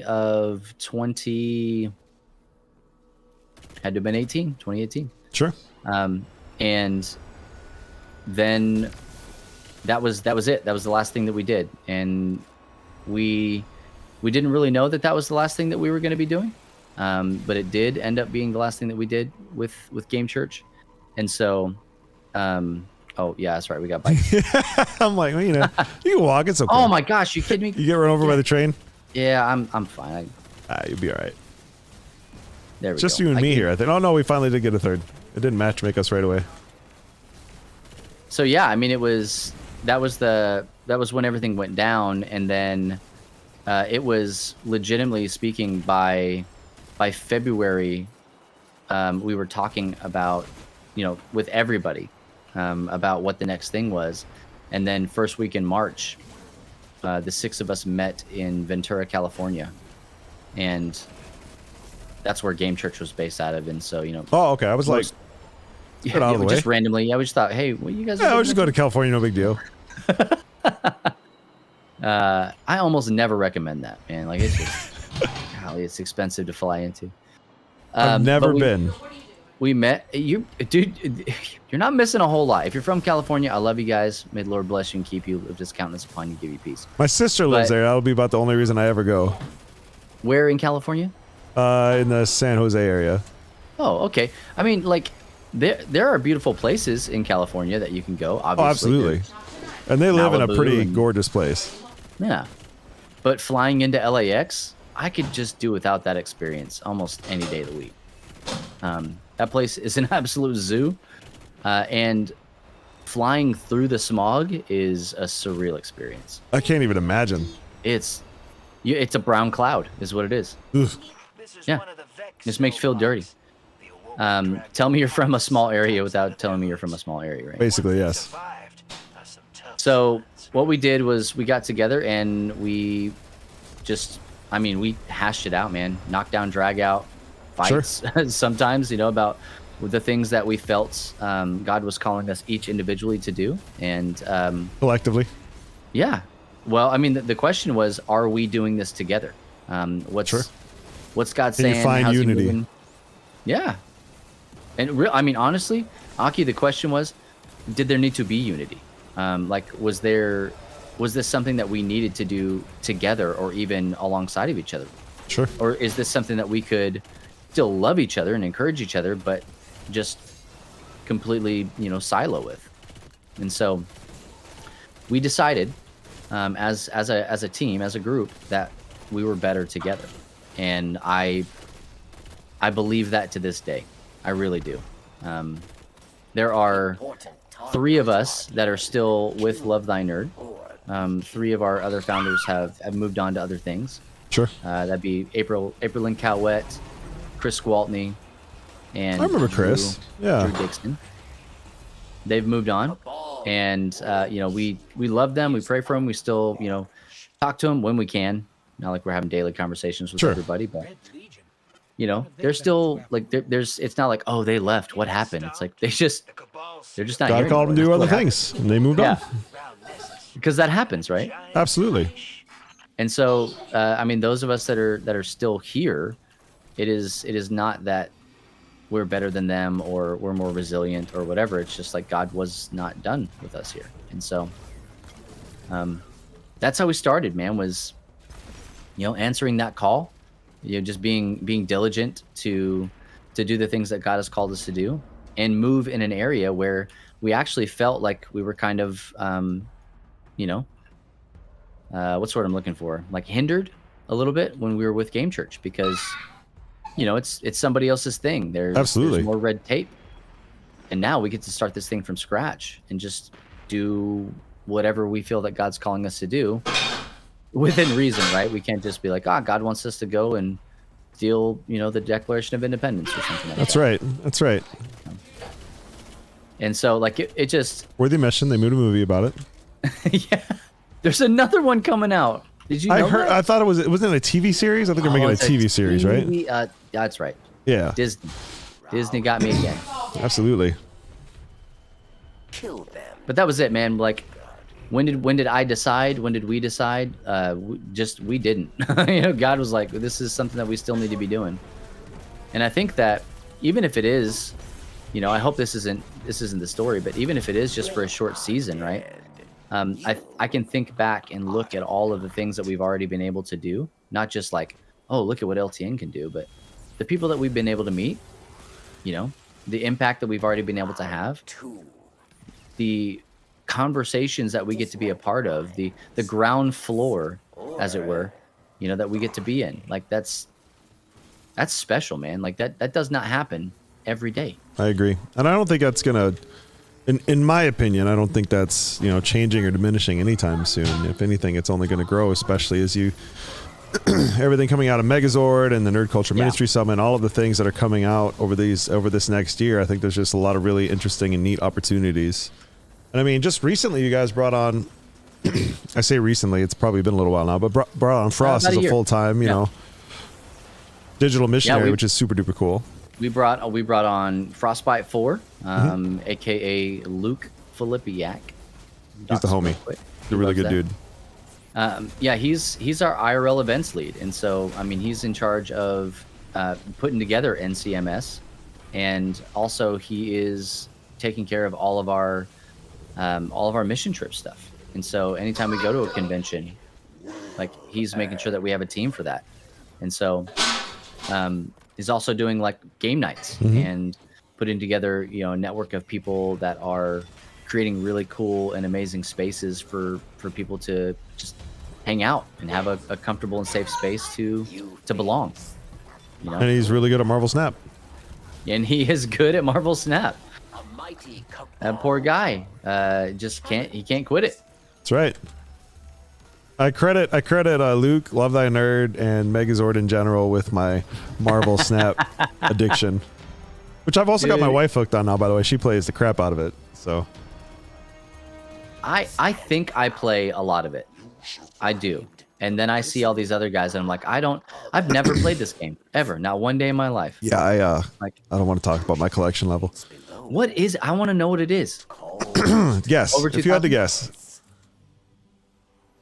of 2018. Sure. And then that was it. That was the last thing that we did. And we didn't really know that was the last thing that we were going to be doing. But it did end up being the last thing that we did with Game Church. And so, oh yeah, that's right. We got bikes. I'm like, well, you can walk. It's okay. Oh my gosh, you kidding me? You get run over by the train? Yeah, I'm fine. You'll be all right. There we go. Just you and me here, I think. Oh no, we finally did get a third. It didn't make us right away. So yeah, I mean, that was when everything went down, and then it was legitimately speaking by February. We were talking about, with everybody, about what the next thing was. And then first week in March, the 6 of us met in Ventura, California. And that's where Game Church was based out of. And so, Oh, okay. I was like, we just randomly, we just thought, hey, well, you guys. Yeah, I'll just go to California. No big deal. I almost never recommend that, man. It's just, golly, it's expensive to fly into. I've never been. We met you, dude. You're not missing a whole lot. If you're from California, I love you guys. May the Lord bless you and keep you. Live His countenance upon you, give you peace. My sister lives there. That'll be about the only reason I ever go. Where in California? In the San Jose area. Oh, okay. I mean, there are beautiful places in California that you can go. Obviously. Oh, absolutely. And they live in a pretty gorgeous place. Yeah. But flying into LAX, I could just do without that experience almost any day of the week. That place is an absolute zoo. And flying through the smog is a surreal experience. I can't even imagine. It's a brown cloud is what it is. Oof. Yeah. Just makes you feel dirty. Tell me you're from a small area without telling me you're from a small area, right? Basically, yes. So what we did was we got together and we just, I mean, we hashed it out, man. Knock down, drag out, fights. Sure. Sometimes, you know, about the things that we felt God was calling us each individually to do, and collectively. Yeah. Well, I mean, the question was, are we doing this together? What's God saying? Can you find unity? Yeah. And I mean, honestly, Aki, the question was, did there need to be unity? Like, was this something that we needed to do together or even alongside of each other? Sure. Or is this something that we could still love each other and encourage each other, but just completely, you know, silo with? And so we decided as a team, as a group, that we were better together. And I believe that to this day. I really do. There are 3 of us that are still with Love Thy Nerd. 3 of our other founders have moved on to other things. Sure. That'd be April Lynn Cowett, Chris Gwaltney, and I remember Chris. Drew Dixon. They've moved on, and you know, we love them. We pray for them. We still, you know, talk to them when we can. Not like we're having daily conversations with everybody, but you know, they're still like there's. It's not like, oh, they left. What happened? It's like they're just not. God called them to do other things, and they moved on. Because that happens, right? Absolutely. And so, I mean, those of us that are still here, it is not that we're better than them or we're more resilient or whatever. It's just like God was not done with us here. And so, that's how we started, man, was, you know, answering that call, you know, just being diligent to do the things that God has called us to do and move in an area where we actually felt like we were kind of, you know, what's the word I'm looking for? Like hindered a little bit when we were with Game Church because, you know, it's somebody else's thing. There's more red tape. And now we get to start this thing from scratch and just do whatever we feel that God's calling us to do within reason, right? We can't just be like, God wants us to go and steal, you know, the Declaration of Independence or something like that. That's right. That's right. And so, like, it just... Worthy Mission, they made a movie about it. Yeah. There's another one coming out. Did you know that? I thought it wasn't it a TV series? I think they're making a TV series, right? That's right. Yeah. Disney got me again. Absolutely. Kill them. But that was it, man. Like, when did I decide? When did we decide? We didn't. You know, God was like, this is something that we still need to be doing. And I think that even if it is, you know, I hope this isn't the story, but even if it is just for a short season, right? I can think back and look at all of the things that we've already been able to do, not just like, oh, look at what LTN can do, but the people that we've been able to meet, you know, the impact that we've already been able to have, the conversations that we get to be a part of, the ground floor, as it were, you know, that we get to be in. Like that's special, man. Like that does not happen every day. I agree. And I don't think that's gonna, in my opinion, I don't think that's, you know, changing or diminishing anytime soon. If anything, it's only going to grow, especially as you everything coming out of Megazord and the Nerd Culture Ministry Summit, all of the things that are coming out over this next year. I think there's just a lot of really interesting and neat opportunities. And I mean, just recently you guys brought on, I say recently, it's probably been a little while now, but brought on Frost as a full-time, you know, digital missionary, which is super duper cool. We brought on Frostbite 4, aka Luke Filippiak. He's the homie. He's a really good dude. Yeah, he's our IRL events lead, and so I mean he's in charge of putting together NCMS, and also he is taking care of all of our mission trip stuff. And so anytime we go to a convention, like he's making sure that we have a team for that, and so. He's also doing like game nights and putting together, you know, a network of people that are creating really cool and amazing spaces for people to just hang out and have a comfortable and safe space to belong. You know? And he's really good at Marvel Snap. And he is good at Marvel Snap. That poor guy just can't quit it. That's right. I credit Luke, Love Thy Nerd, and Megazord in general with my Marvel Snap addiction, which I've also got my wife hooked on now. By the way, she plays the crap out of it. So I think I play a lot of it. I do. And then I see all these other guys and I'm like, I've never played this game ever. Not one day in my life. yeah, I don't want to talk about my collection level. What is, I want to know what it is. Guess. Over If you had to 2,000? guess.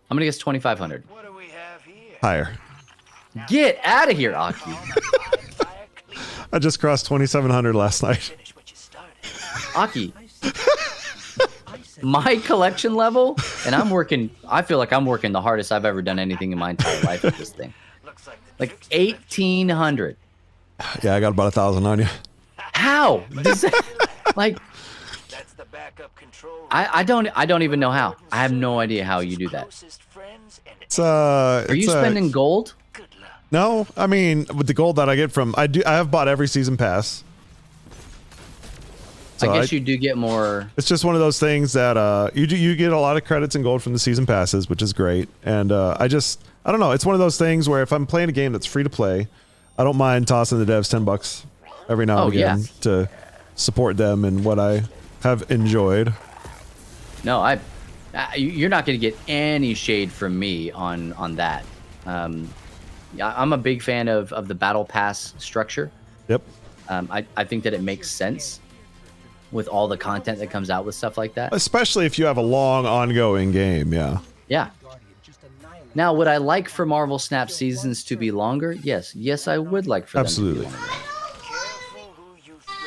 I'm going to guess 2,500. What do we have here? Higher. Get out of here, Aki. I just crossed 2,700 last night. Finish what you started. Aki. My collection level, and I feel like I'm working the hardest I've ever done anything in my entire life with this thing. Looks like Like 1,800. Yeah, I got about 1,000 on you. How? Does that, like, that's the backup control. I don't even know how. I have no idea how you do that. Closest friends and It's Are you spending gold? good luck. No, I mean with the gold that I get from I have bought every season pass. So I guess you do get more. It's just one of those things that you get a lot of credits and gold from the season passes, which is great. And I don't know. It's one of those things where if I'm playing a game that's free to play, I don't mind tossing the devs $10 every now and again to support them and what I have enjoyed. No, you're not going to get any shade from me on that. Yeah, I'm a big fan of the battle pass structure. Yep. I think that it makes sense with all the content that comes out with stuff like that. Especially if you have a long ongoing game, yeah. Yeah. Now, would I like for Marvel Snap seasons to be longer? Yes. Yes, I would like for them Absolutely. to be longer.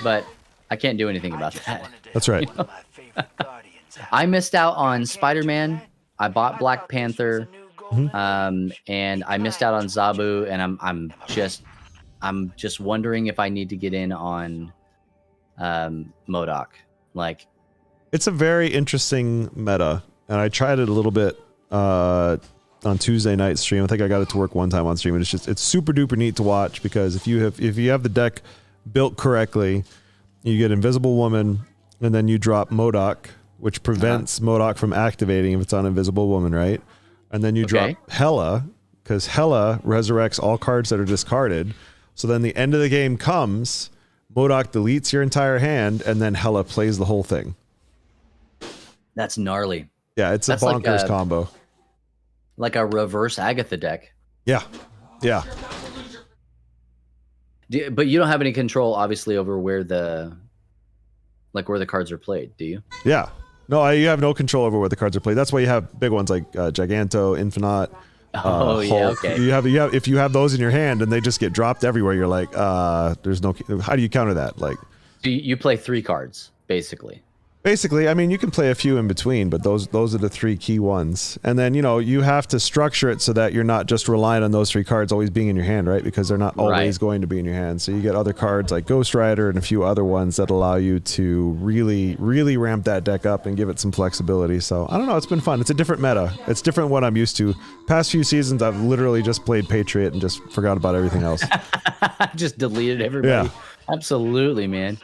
But I can't do anything about that. That's right. My favorite guardians. I missed out on Spider-Man. I bought Black Panther. Mm-hmm. And I missed out on Zabu, and I'm just wondering if I need to get in on MODOK. Like, It's a very interesting meta, and I tried it a little bit on Tuesday night stream. I think I got it to work one time on stream, and it's super duper neat to watch because if you have the deck built correctly, you get Invisible Woman, and then you drop MODOK, which prevents MODOK from activating if it's on Invisible Woman, right? And then you drop Hela, because Hela resurrects all cards that are discarded. So then the end of the game comes, MODOK deletes your entire hand, and then Hela plays the whole thing. that's gnarly. Yeah, it's That's a like bonkers a- combo. Like a reverse Agatha deck. Yeah, yeah. But you don't have any control, obviously, over where the cards are played, do you? Yeah. No, you have no control over where the cards are played. That's why you have big ones like Giganto, Infinite, Oh, yeah, Hulk. okay. You have if you have those in your hand and they just get dropped everywhere, you're like, there's no. How do you counter that? Like, So you play 3 cards, basically. basically, I mean, you can play a few in between, but those are the 3 key ones. And then you have to structure it so that you're not just relying on those 3 cards always being in your hand, right? Because they're not always going to be in your hand. So you get other cards like Ghost Rider and a few other ones that allow you to really, really ramp that deck up and give it some flexibility. So I don't know, it's been fun. It's a different meta. It's different what I'm used to. Past few seasons, I've literally just played Patriot and just forgot about everything else. I just deleted everybody. Yeah. Absolutely, man.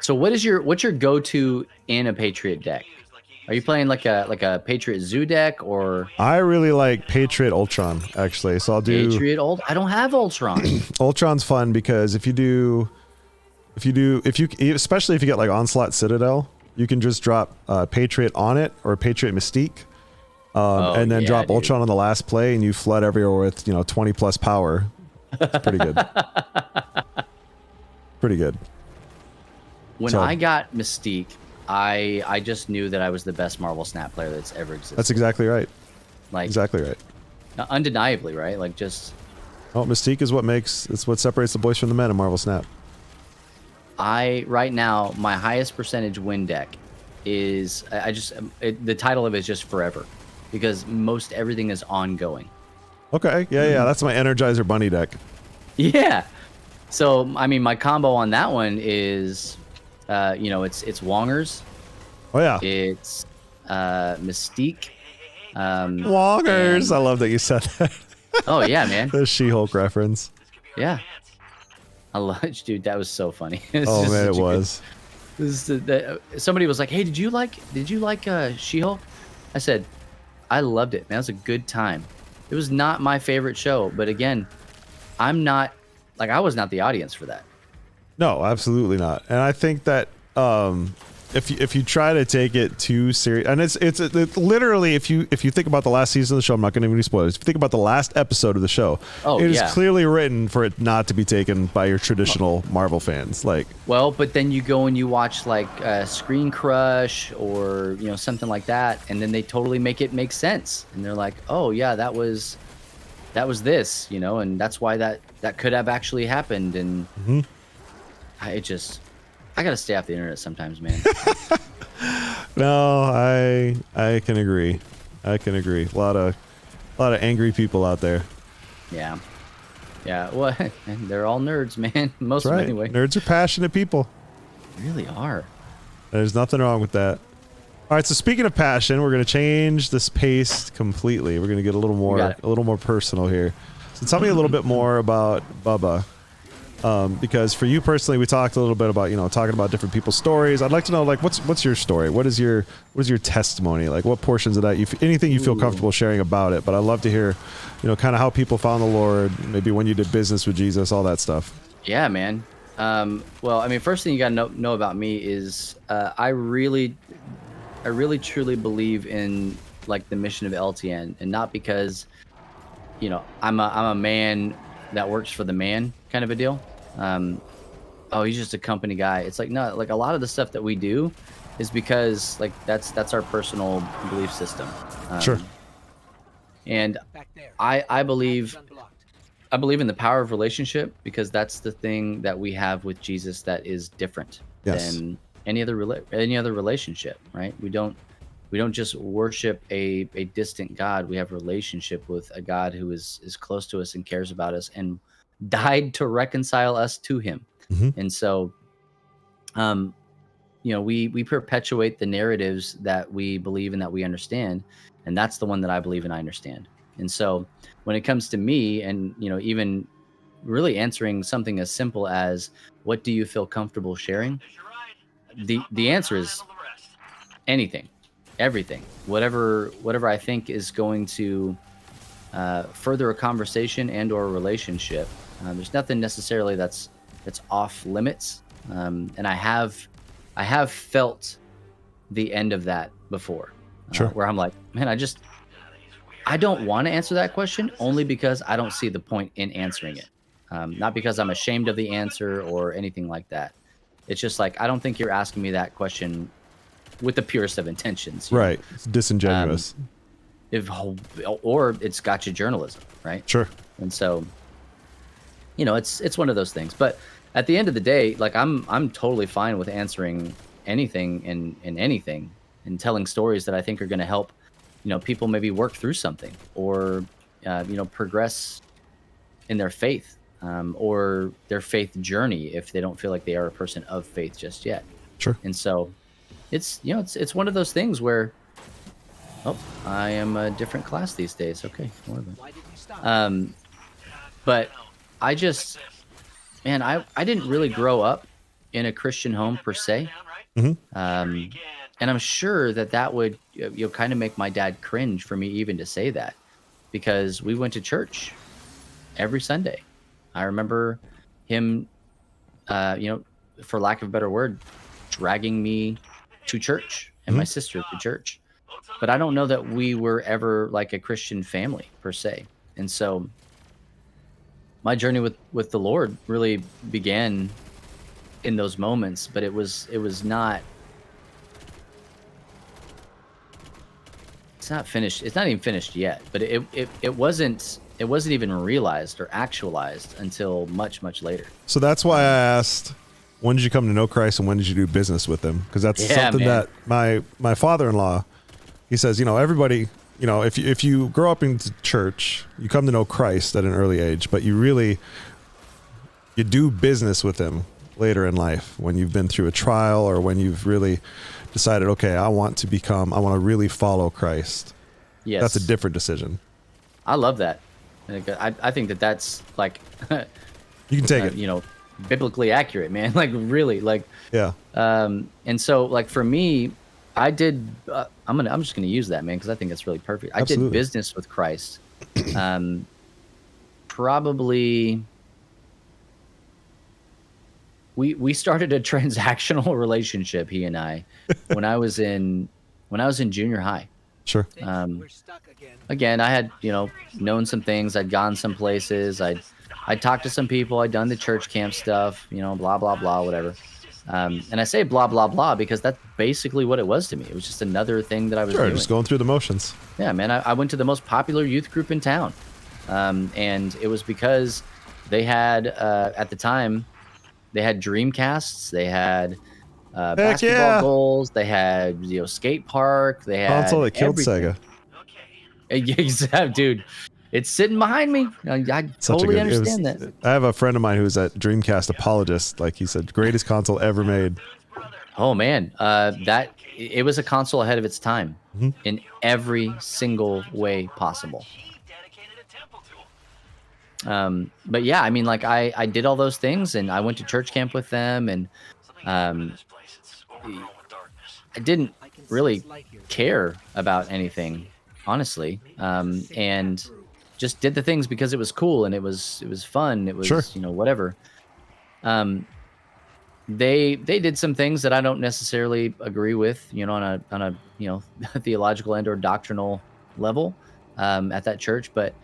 So what's your go-to in a Patriot deck? Are you playing like a Patriot Zoo deck or I really like Patriot Ultron, actually. So I'll do Patriot Ult? I don't have Ultron. Ultron's fun because if you especially if you get like Onslaught Citadel, you can just drop Patriot on it or Patriot Mystique, and then yeah, drop dude. Ultron on the last play, and you flood everywhere with 20 plus power. It's pretty good. Pretty good. When So- I got Mystique, I just knew that I was the best Marvel Snap player that's ever existed. That's exactly right. like Exactly right. undeniably, right? Like just Oh, Mystique is what separates the boys from the men in Marvel Snap. right now my highest percentage win deck is the title of it is just Forever, because most everything is ongoing. Okay, yeah, that's my Energizer Bunny deck. Yeah. So I mean, my combo on that one is, it's Wongers, Oh yeah, it's Mystique. Wongers. and- I love that you said that. Oh yeah, man. The She-Hulk reference. Yeah. I love it, dude. That was so funny. It's Oh just man, it such a good- was. This is somebody was like, "Hey, did you like She-Hulk?" I said, I loved it, man. It was a good time. It was not my favorite show, but again, I'm not like I was not the audience for that. No, absolutely not. And I think that if you try to take it too serious, and it's literally if you think about the last season of the show, I'm not going to give any spoilers. If you think about the last episode of the show, it is clearly written for it not to be taken by your traditional Marvel fans. Like, well, but then you go and you watch like Screen Crush or something like that, and then they totally make it make sense, and they're like, oh yeah, that was this, and that's why that could have actually happened, and I gotta stay off the internet sometimes, man. No, I can agree. A lot of angry people out there. Yeah. Well, they're all nerds, man. Most of them anyway. Nerds are passionate people. They really are. There's nothing wrong with that. All right. So speaking of passion, we're gonna change this pace completely. We're gonna get a little more personal here. So tell me a little bit more about Bubba. Because for you personally, we talked a little bit about talking about different people's stories. I'd like to know, like, what's your story? What is your testimony? Like, what portions of that anything you feel comfortable sharing about it? But I'd love to hear, kind of how people found the Lord, maybe when you did business with Jesus, all that stuff. Yeah, man. Well, I mean, first thing you gotta know about me is I really truly believe in like the mission of LTN, and not because I'm a man that works for the man kind of a deal. Oh, he's just a company guy. It's like, no, like a lot of the stuff that we do is because like that's our personal belief system. Sure. And I believe in the power of relationship, because that's the thing that we have with Jesus that is different than any other relationship, right? We don't just worship a distant God. We have a relationship with a God who is close to us and cares about us and died to reconcile us to him. And so, we perpetuate the narratives that we believe and that we understand. And that's the one that I believe and I understand. And so when it comes to me and, even really answering something as simple as, what do you feel comfortable sharing? The answer is anything. Everything, whatever I think is going to further a conversation and or a relationship. There's nothing necessarily that's off limits, and I have felt the end of that before, where I'm like, man, I don't want to answer that question, only because I don't see the point in answering it, not because I'm ashamed of the answer or anything like that. It's just like, I don't think you're asking me that question with the purest of intentions. Right. It's disingenuous. Or it's gotcha journalism, right? Sure. And so, it's one of those things. But at the end of the day, like I'm totally fine with answering anything in anything and telling stories that I think are going to help, people maybe work through something or, progress in their faith, or their faith journey if they don't feel like they are a person of faith just yet. Sure. And so, it's it's one of those things where, I am a different class these days. Okay, but I just, man, I didn't really grow up in a Christian home per se, and I'm sure that would kind of make my dad cringe for me even to say that, because we went to church every Sunday. I remember him, for lack of a better word, dragging me to church and my sister to church. But I don't know that we were ever like a Christian family per se. And so my journey with the Lord really began in those moments, but it was not, it's not finished. It's not even finished yet, but it wasn't even realized or actualized until much, much later. So that's why I asked, when did you come to know Christ and when did you do business with him? Because that's something that my father-in-law, he says, everybody, if you grow up in church, you come to know Christ at an early age, but you do business with him later in life when you've been through a trial or when you've really decided, okay, I want to really follow Christ. Yes. That's a different decision. I love that. I think that's like, you can take it. Biblically accurate, man. Like really, like yeah. And so like for me, I did. I'm just gonna use that, man, because I think it's really perfect. I did Absolutely. business with Christ. Probably we started a transactional relationship, he and I, when I was in junior high. Sure. We're stuck again. Again, I had, known some things. I'd gone some places. I'd talked to some people. I'd done the church camp stuff, blah blah blah, whatever. And I say blah blah blah because that's basically what it was to me. It was just another thing that I was Sure. doing. Just going through the motions. Yeah, man. I went to the most popular youth group in town, and it was because they had at the time they had Dreamcasts, they had basketball yeah. goals, they had skate park, they had Console that killed everything. Sega. Exactly, dude. It's sitting behind me. I totally understand that. I have a friend of mine who's a Dreamcast apologist. Like he said, greatest console ever made. Oh man, that it was a console ahead of its time in every single way possible. But yeah, I mean, like I did all those things, and I went to church camp with them, and I didn't really care about anything, honestly, and just did the things because it was cool and it was fun. It was Sure. Whatever. They did some things that I don't necessarily agree with, on a theological and or doctrinal level at that church, but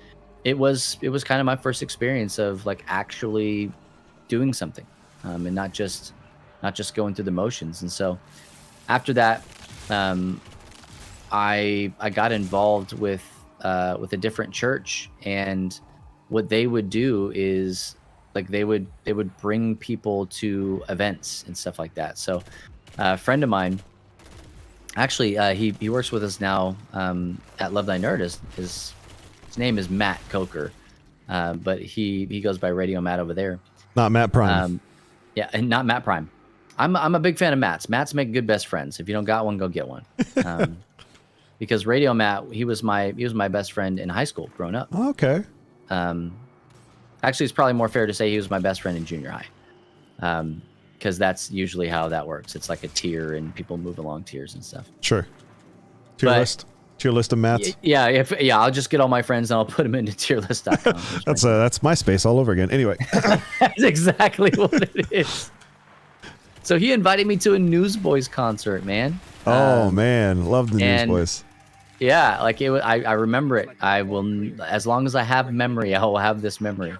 it was kind of my first experience of like actually doing something, and not just going through the motions. And so after that, I got involved with a different church, and what they would do is like they would bring people to events and stuff like that. So a friend of mine, actually, he works with us now at Love Thy Nerd. His name is Matt Coker, but he goes by Radio Matt over there. Not Matt Prime. Yeah, and not Matt Prime. I'm a big fan of Matt's. Matt's make good best friends. If you don't got one, go get one. Because Radio Matt, he was my best friend in high school growing up. Okay. Actually, it's probably more fair to say he was my best friend in junior high, because that's usually how that works. It's like a tier, and people move along tiers and stuff. Sure. Tier list of Matts. Yeah, I'll just get all my friends and I'll put them into tierlist.com. That's MySpace all over again. Anyway. That's exactly what it is. So he invited me to a Newsboys concert, man. Oh man, love the Newsboys. Yeah, like I remember it. I will, as long as I have memory, I will have this memory.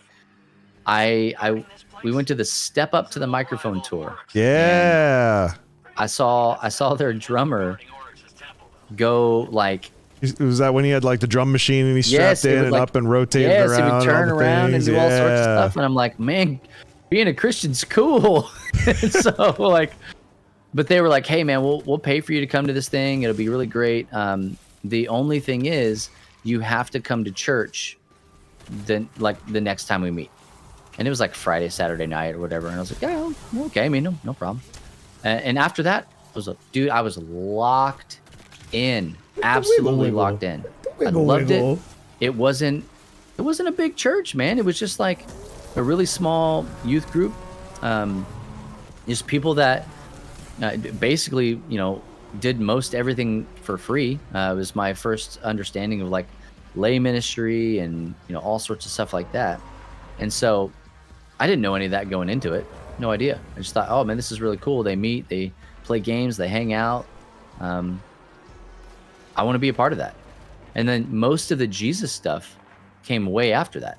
We went to the Step Up to the Microphone tour. Yeah. I saw their drummer go like. Was that when he had like the drum machine and he strapped in and like, up and rotated around? Yes, he would turn around and do all sorts of stuff. And I'm like, man, being a Christian's cool. So like, but they were like, hey man, we'll pay for you to come to this thing. It'll be really great. The only thing is you have to come to church the next time we meet. And it was like Friday, Saturday night or whatever. And I was like, yeah, okay. I mean, no problem. And after that, I was locked in, absolutely locked in. I loved it. It wasn't a big church, man. It was just like a really small youth group. Just people that basically, did most everything for free. It was my first understanding of like lay ministry and, all sorts of stuff like that. And so I didn't know any of that going into it. No idea. I just thought, oh man, this is really cool. They meet, they play games, they hang out. I want to be a part of that. And then most of the Jesus stuff came way after that.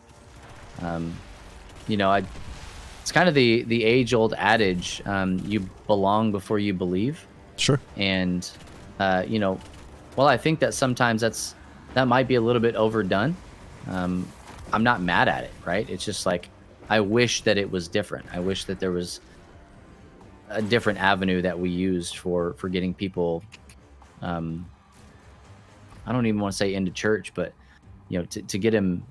It's kind of the age-old adage, you belong before you believe. Sure. And, well, I think that sometimes that might be a little bit overdone. I'm not mad at it, right? It's just like, I wish that it was different. I wish that there was a different avenue that we used for getting people, I don't even want to say into church, but, to get him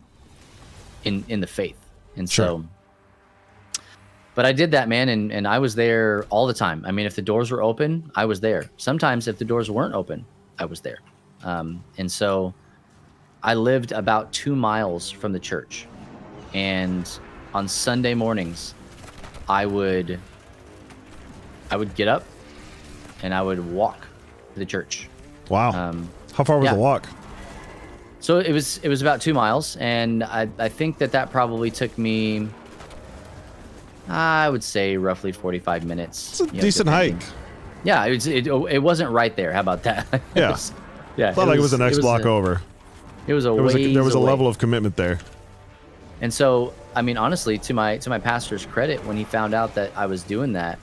in the faith. And sure. So, but I did that, man, and I was there all the time. I mean, if the doors were open, I was there. Sometimes if the doors weren't open, I was there. And so I lived about 2 miles from the church. And on Sunday mornings, I would get up and I would walk the church. Wow. How far was yeah. the walk? So it was about 2 miles, and I think that probably took me, I would say, roughly 45 minutes. It's a decent hike. Yeah, it wasn't right there. How about that? Yeah. Yeah. Felt like it was the next block over. It was a there was a away. level of commitment there. And so, I mean, honestly, to my pastor's credit, when he found out that I was doing that,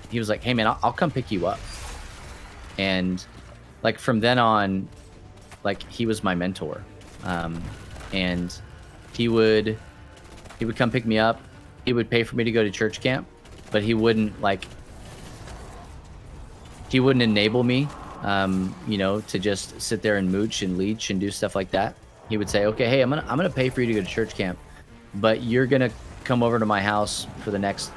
he was like, "Hey, man, I'll come pick you up." And like from then on, like he was my mentor, and he would come pick me up. He would pay for me to go to church camp, but he wouldn't enable me, to just sit there and mooch and leech and do stuff like that. He would say, "Okay, hey, I'm gonna pay for you to go to church camp, but you're gonna come over to my house for the next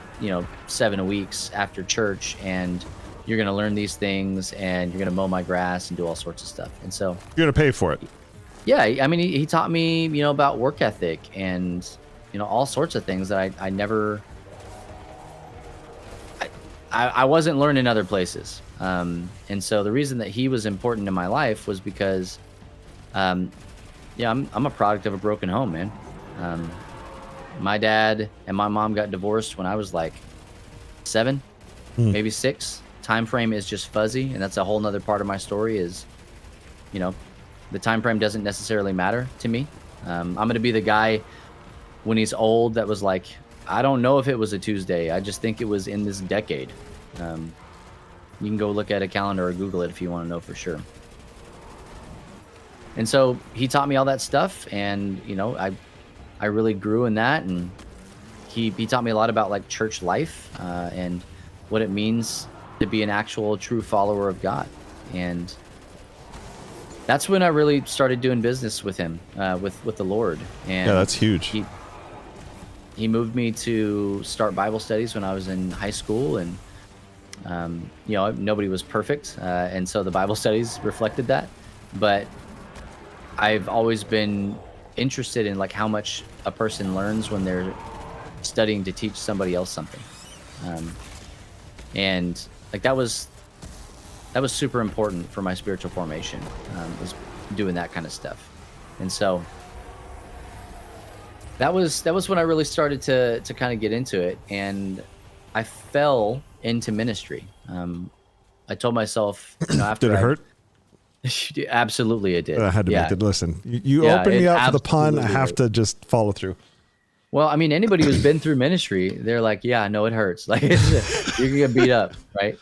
7 weeks after church, and you're gonna learn these things, and you're gonna mow my grass and do all sorts of stuff." And so you're gonna pay for it. Yeah, I mean, he taught me, about work ethic and all sorts of things that I never. I wasn't learning other places, and so the reason that he was important in my life was because, I'm a product of a broken home, man. My dad and my mom got divorced when I was like 7, maybe 6. Time frame is just fuzzy, and that's a whole nother part of my story. Is, the time frame doesn't necessarily matter to me. I'm gonna be the guy when he's old that was like, I don't know if it was a Tuesday. I just think it was in this decade. You can go look at a calendar or Google it if you want to know for sure. And so he taught me all that stuff, and I really grew in that, and he taught me a lot about like church life and what it means to be an actual true follower of God. And that's when I really started doing business with him, with the Lord. And yeah, that's huge. He moved me to start Bible studies when I was in high school, and nobody was perfect, and so the Bible studies reflected that. But I've always been interested in like how much a person learns when they're studying to teach somebody else something, and like that was super important for my spiritual formation, was doing that kind of stuff. And so that was when I really started to kind of get into it, and I fell into ministry. I told myself, after did it hurt? Absolutely, it did. I had to make it. Listen, you opened me up for the pun. I have to just follow through. Well, I mean, anybody who's been through ministry, they're like, yeah, no, it hurts. Like you can get beat up, right?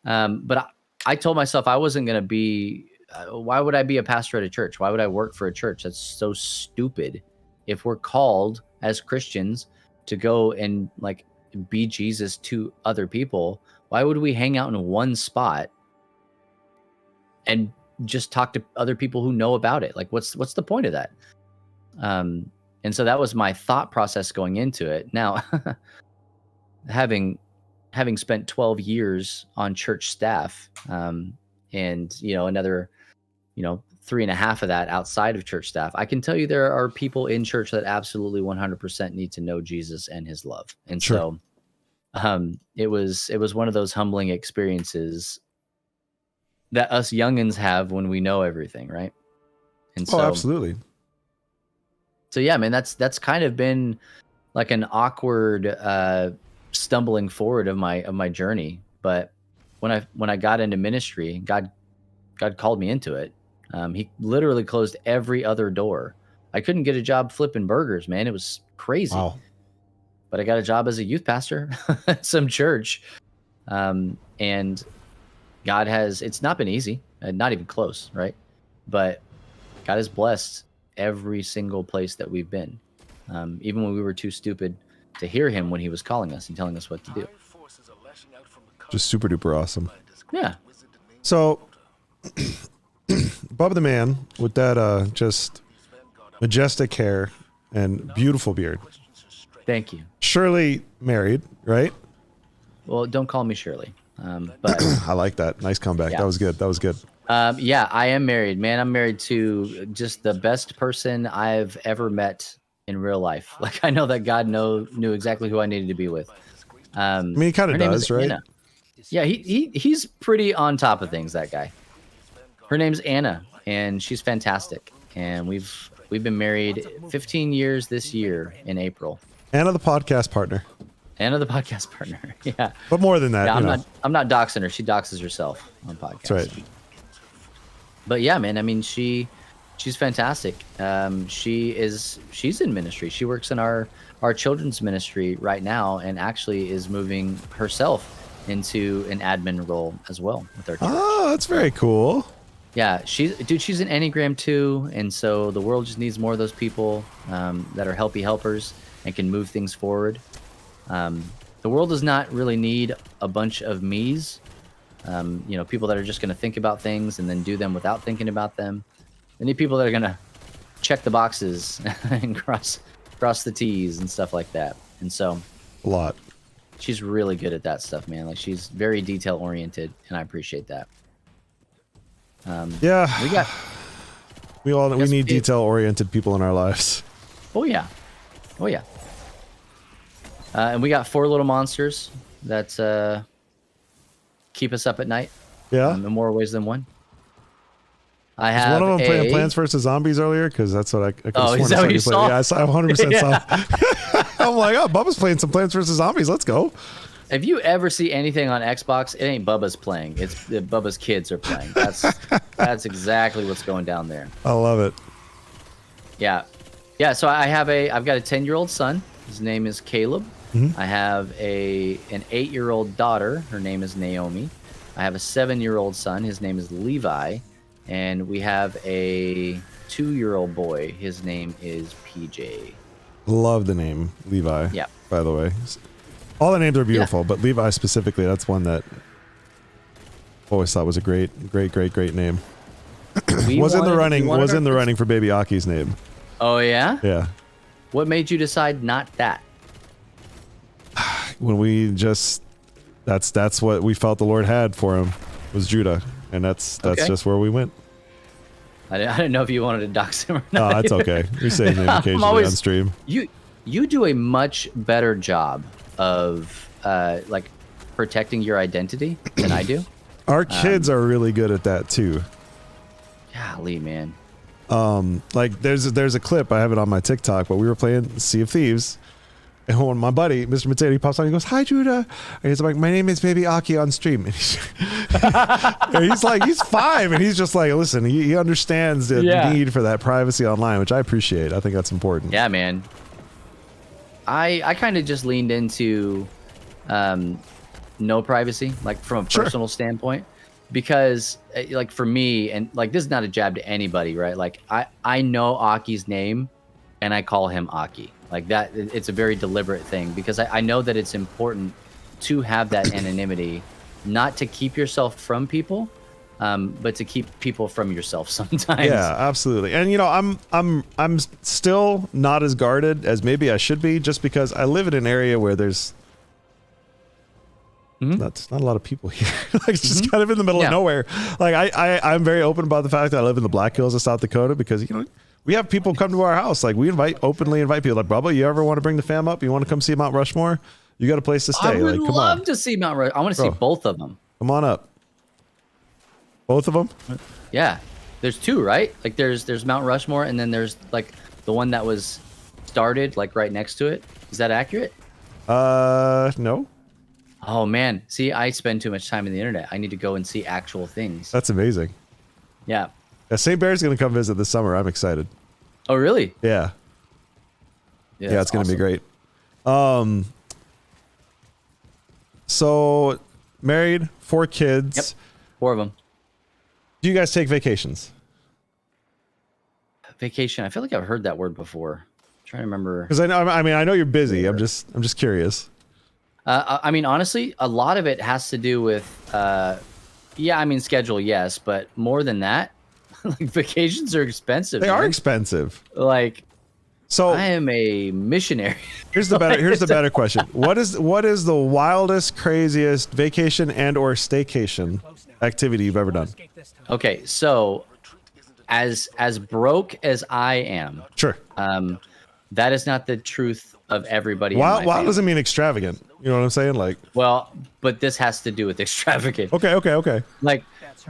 But I told myself I wasn't going to be. Why would I be a pastor at a church? Why would I work for a church? That's so stupid. If we're called as Christians to go and like be Jesus to other people, why would we hang out in one spot and just talk to other people who know about it? Like, what's the point of that? And so that was my thought process going into it. Now, having spent 12 years on church staff, and another 3.5 of that outside of church staff, I can tell you there are people in church that absolutely 100% need to know Jesus and his love. And sure. So it was one of those humbling experiences that us youngins have when we know everything, right? And so, absolutely. So yeah, man, that's kind of been like an awkward stumbling forward of my journey. But when I got into ministry, God called me into it. He literally closed every other door. I couldn't get a job flipping burgers, man. It was crazy. Wow. But I got a job as a youth pastor at some church. And God it's not been easy, not even close, right? But God has blessed every single place that we've been, even when we were too stupid to hear him when he was calling us and telling us what to do. Just super duper awesome. Yeah. So, Bubba the Man with that just majestic hair and beautiful beard. Thank you. Surely married, right? Well, don't call me Shirley. But I like that. Nice comeback. Yeah. That was good. That was good. Yeah, I am married, man. I'm married to just the best person I've ever met in real life. Like, I know that God knew exactly who I needed to be with. I mean, he kind of does, right? Anna. Yeah, he's pretty on top of things, that guy. Her name's Anna, and she's fantastic. And we've been married 15 years this year in April. Anna, the podcast partner. Anna, the podcast partner. Yeah. But more than that, Yeah, I'm not doxing her. She doxes herself on podcasts. That's right. But yeah, man, I mean, she's fantastic. She's in ministry. She works in our children's ministry right now, and actually is moving herself into an admin role as well with our church. Oh, that's very cool. Yeah, she's an Enneagram 2, and so the world just needs more of those people that are helpy helpers and can move things forward. The world does not really need a bunch of me's. People that are just going to think about things and then do them without thinking about them. They need people that are going to check the boxes and cross the T's and stuff like that. And so, A lot. she's really good at that stuff, man. Like, she's very detail oriented, and I appreciate that. Yeah. We need detail oriented people in our lives. Oh yeah. And we got 4 little monsters that keep us up at night. Yeah. In more ways than one. I Was have one of them playing Plants vs. Zombies earlier? Because that's what I could have is that what you saw? Yeah, I 100% Yeah. saw. I'm like, oh, Bubba's playing some Plants vs. Zombies. Let's go. If you ever see anything on Xbox, it ain't Bubba's playing. It's Bubba's kids are playing. That's exactly what's going down there. I love it. Yeah. So I've got a 10-year-old son. His name is Caleb. Mm-hmm. I have an 8-year-old daughter. Her name is Naomi. I have a 7-year-old son. His name is Levi. And we have a 2-year-old boy. His name is PJ. Love the name Levi. Yeah. By the way, all the names are beautiful, but Levi specifically, that's one that I always thought was a great name. Was in the running for baby Aki's name. Oh yeah? Yeah. What made you decide not that? When we just that's what we felt the Lord had for him was Judah, and that's Okay. just where we went. I didn't know if you wanted to dox him or not. No, that's okay. We say his name occasionally on stream. You do a much better job of like protecting your identity than I do. Our kids are really good at that too. Golly, man. Like there's a clip, I have it on my TikTok, but we were playing Sea of Thieves, and when my buddy Mr. Mateo, he pops on, he goes, "Hi Judah," and he's like, "My name is Baby Aki on stream," and he's like, he's 5, and he's just like, listen, he understands the need for that privacy online, which I appreciate. I think that's important. Yeah, man. I kind of just leaned into no privacy, like from a personal standpoint, because like for me, and like this is not a jab to anybody, right? Like I know Aki's name and I call him Aki. Like that, it's a very deliberate thing because I know that it's important to have that anonymity, not to keep yourself from people, but to keep people from yourself sometimes. Yeah, absolutely. And you know, I'm still not as guarded as maybe I should be, just because I live in an area where there's not a lot of people here. Like it's just kind of in the middle of nowhere. Like I'm very open about the fact that I live in the Black Hills of South Dakota, because you know, we have people come to our house. Like we openly invite people. Like, Bubba, you ever want to bring the fam up? You want to come see Mount Rushmore? You got a place to stay. I would like, come love on. to see Mount Rushmore. I want to see both of them. Come on up. Both of them? Yeah, there's 2, right? Like there's Mount Rushmore, and then there's like the one that was started like right next to it. Is that accurate? No. Oh man, see, I spend too much time in the internet. I need to go and see actual things. That's amazing. Yeah. Yeah, St. Bear's going to come visit this summer. I'm excited. Oh really? Yeah. Yeah, it's going to be great. So married, 4 kids. Yep. 4 of them. Do you guys take vacations? Vacation. I feel like I've heard that word before. I'm trying to remember. Because I know you're busy. I'm just curious. I mean, honestly, a lot of it has to do with, schedule, yes, but more than that, like vacations are expensive. They are expensive. Like, so I am a missionary. Here's the better question. What is the wildest, craziest vacation and or staycation activity you've ever done? Okay, so as broke as I am, Sure. That is not the truth of everybody. in my Wild family. doesn't mean extravagant. You know what I'm saying? Like, Well, but this has to do with extravagant. okay. Like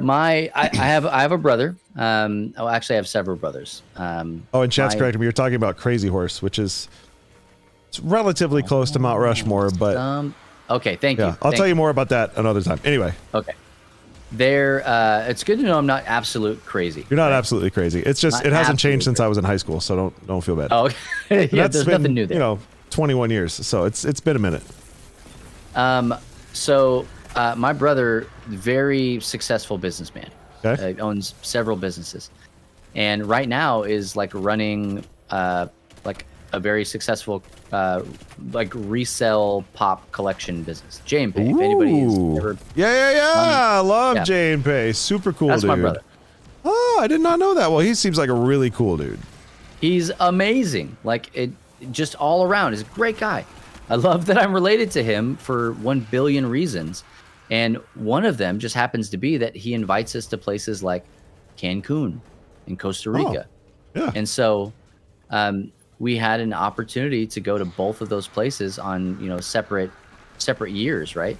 I have a brother. Actually, I have several brothers. Oh, and chat's correcting me. You're talking about Crazy Horse, which is it's relatively close to Mount Rushmore, but okay, thank you. I'll tell you more about that another time. Anyway, Okay, it's good to know I'm not absolute crazy. you're not absolutely crazy. It's just Not it hasn't changed since absolutely I was in high school, so don't feel bad. Oh, yeah. That's There's been, nothing new there. You know, 21 years, so it's been a minute. So my brother, very successful businessman, Okay. owns several businesses, and right now is like running like a very successful like resell pop collection business. JMP, if anybody has Ooh. ever. Yeah. I love yeah. Jane Pay. Super cool That's dude. my brother. Oh, I did not know that. Well, he seems like a really cool dude. He's amazing. Like it, just all around. He's a great guy. I love that I'm related to him for 1 billion reasons. And one of them just happens to be that he invites us to places like Cancun in Costa Rica. Yeah. And so we had an opportunity to go to both of those places on, separate years, right?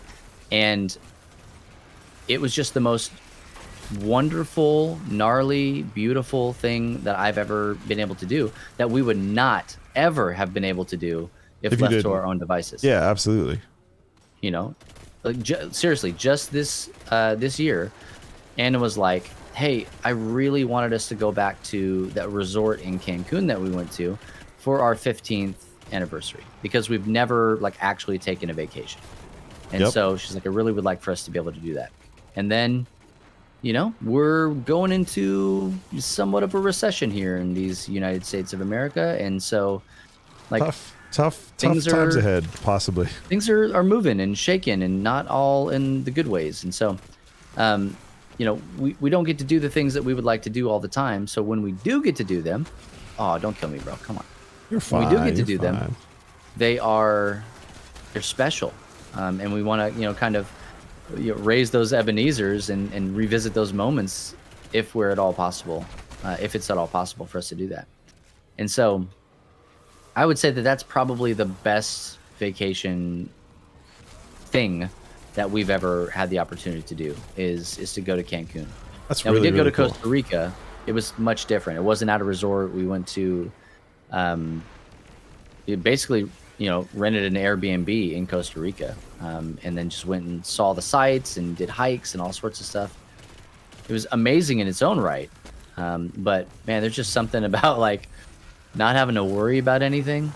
And it was just the most wonderful, gnarly, beautiful thing that I've ever been able to do that we would not ever have been able to do if If you left to didn't. our own devices. Yeah, absolutely. Like seriously, just this year, Anna was like, "Hey, I really wanted us to go back to that resort in Cancun that we went to for our 15th anniversary because we've never like actually taken a vacation." And Yep. so she's like, "I really would like for us to be able to do that." And then, we're going into somewhat of a recession here in these United States of America, and so like Tough things times are- ahead, possibly. things are moving and shaking and not all in the good ways. And so, we don't get to do the things that we would like to do all the time. So when we do get to do them, oh, don't kill me, bro. Come on. You're fine. When we do get to you're do them, fine. they're special. And we want to, kind of raise those Ebenezers and revisit those moments if we're at all possible, if it's at all possible for us to do that. And so I would say that that's probably the best vacation thing that we've ever had the opportunity to do is to go to Cancun. That's Now really, we did go really to cool. Costa Rica. It was much different. It wasn't at a resort. We went to, it basically, rented an Airbnb in Costa Rica, and then just went and saw the sights and did hikes and all sorts of stuff. It was amazing in its own right. But man, there's just something about like not having to worry about anything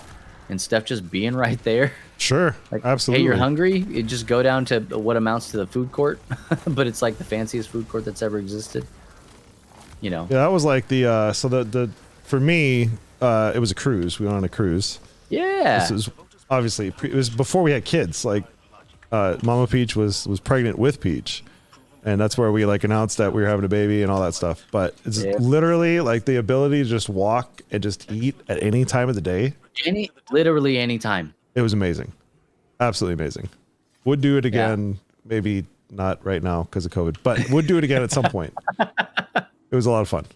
and stuff just being right there. Sure, Like, absolutely. hey, you're hungry? You just go down to what amounts to the food court, but it's like the fanciest food court that's ever existed. Yeah, that was like the so the for me, it was a cruise. We went on a cruise. Yeah. This is obviously it was before we had kids. Like, Mama Peach was pregnant with Peach, and that's where we like announced that we were having a baby and all that stuff. But it's literally like the ability to just walk and just eat at any time of the day. Literally any time. It was amazing, absolutely amazing. Would do it again. Maybe not right now because of COVID, but would do it again at some point. It was a lot of fun.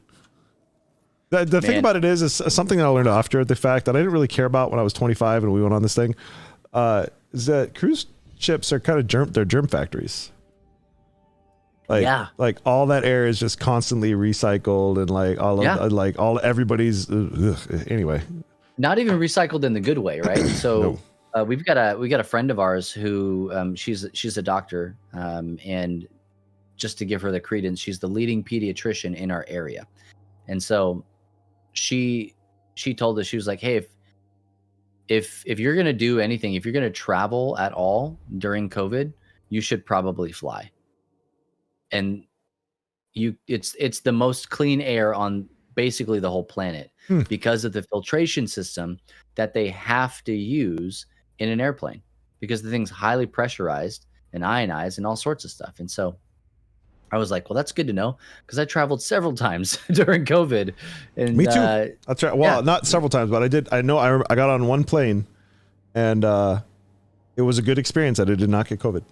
The thing about it is something that I learned after the fact that I didn't really care about when I was 25 and we went on this thing, is that cruise ships are kind of they're germ factories. Like all that air is just constantly recycled and like everybody's anyway. Not even recycled in the good way, right? So we got a friend of ours who she's a doctor, and just to give her the credence, she's the leading pediatrician in our area. And so she told us, she was like, hey, if you're going to do anything, if you're going to travel at all during COVID, you should probably fly. And it's the most clean air on basically the whole planet because of the filtration system that they have to use in an airplane, because the thing's highly pressurized and ionized and all sorts of stuff. And so I was like, well, that's good to know, because I traveled several times during COVID. And me too. That's right. Well, not several times, but I did. I know I got on one plane, and it was a good experience. I did not get COVID.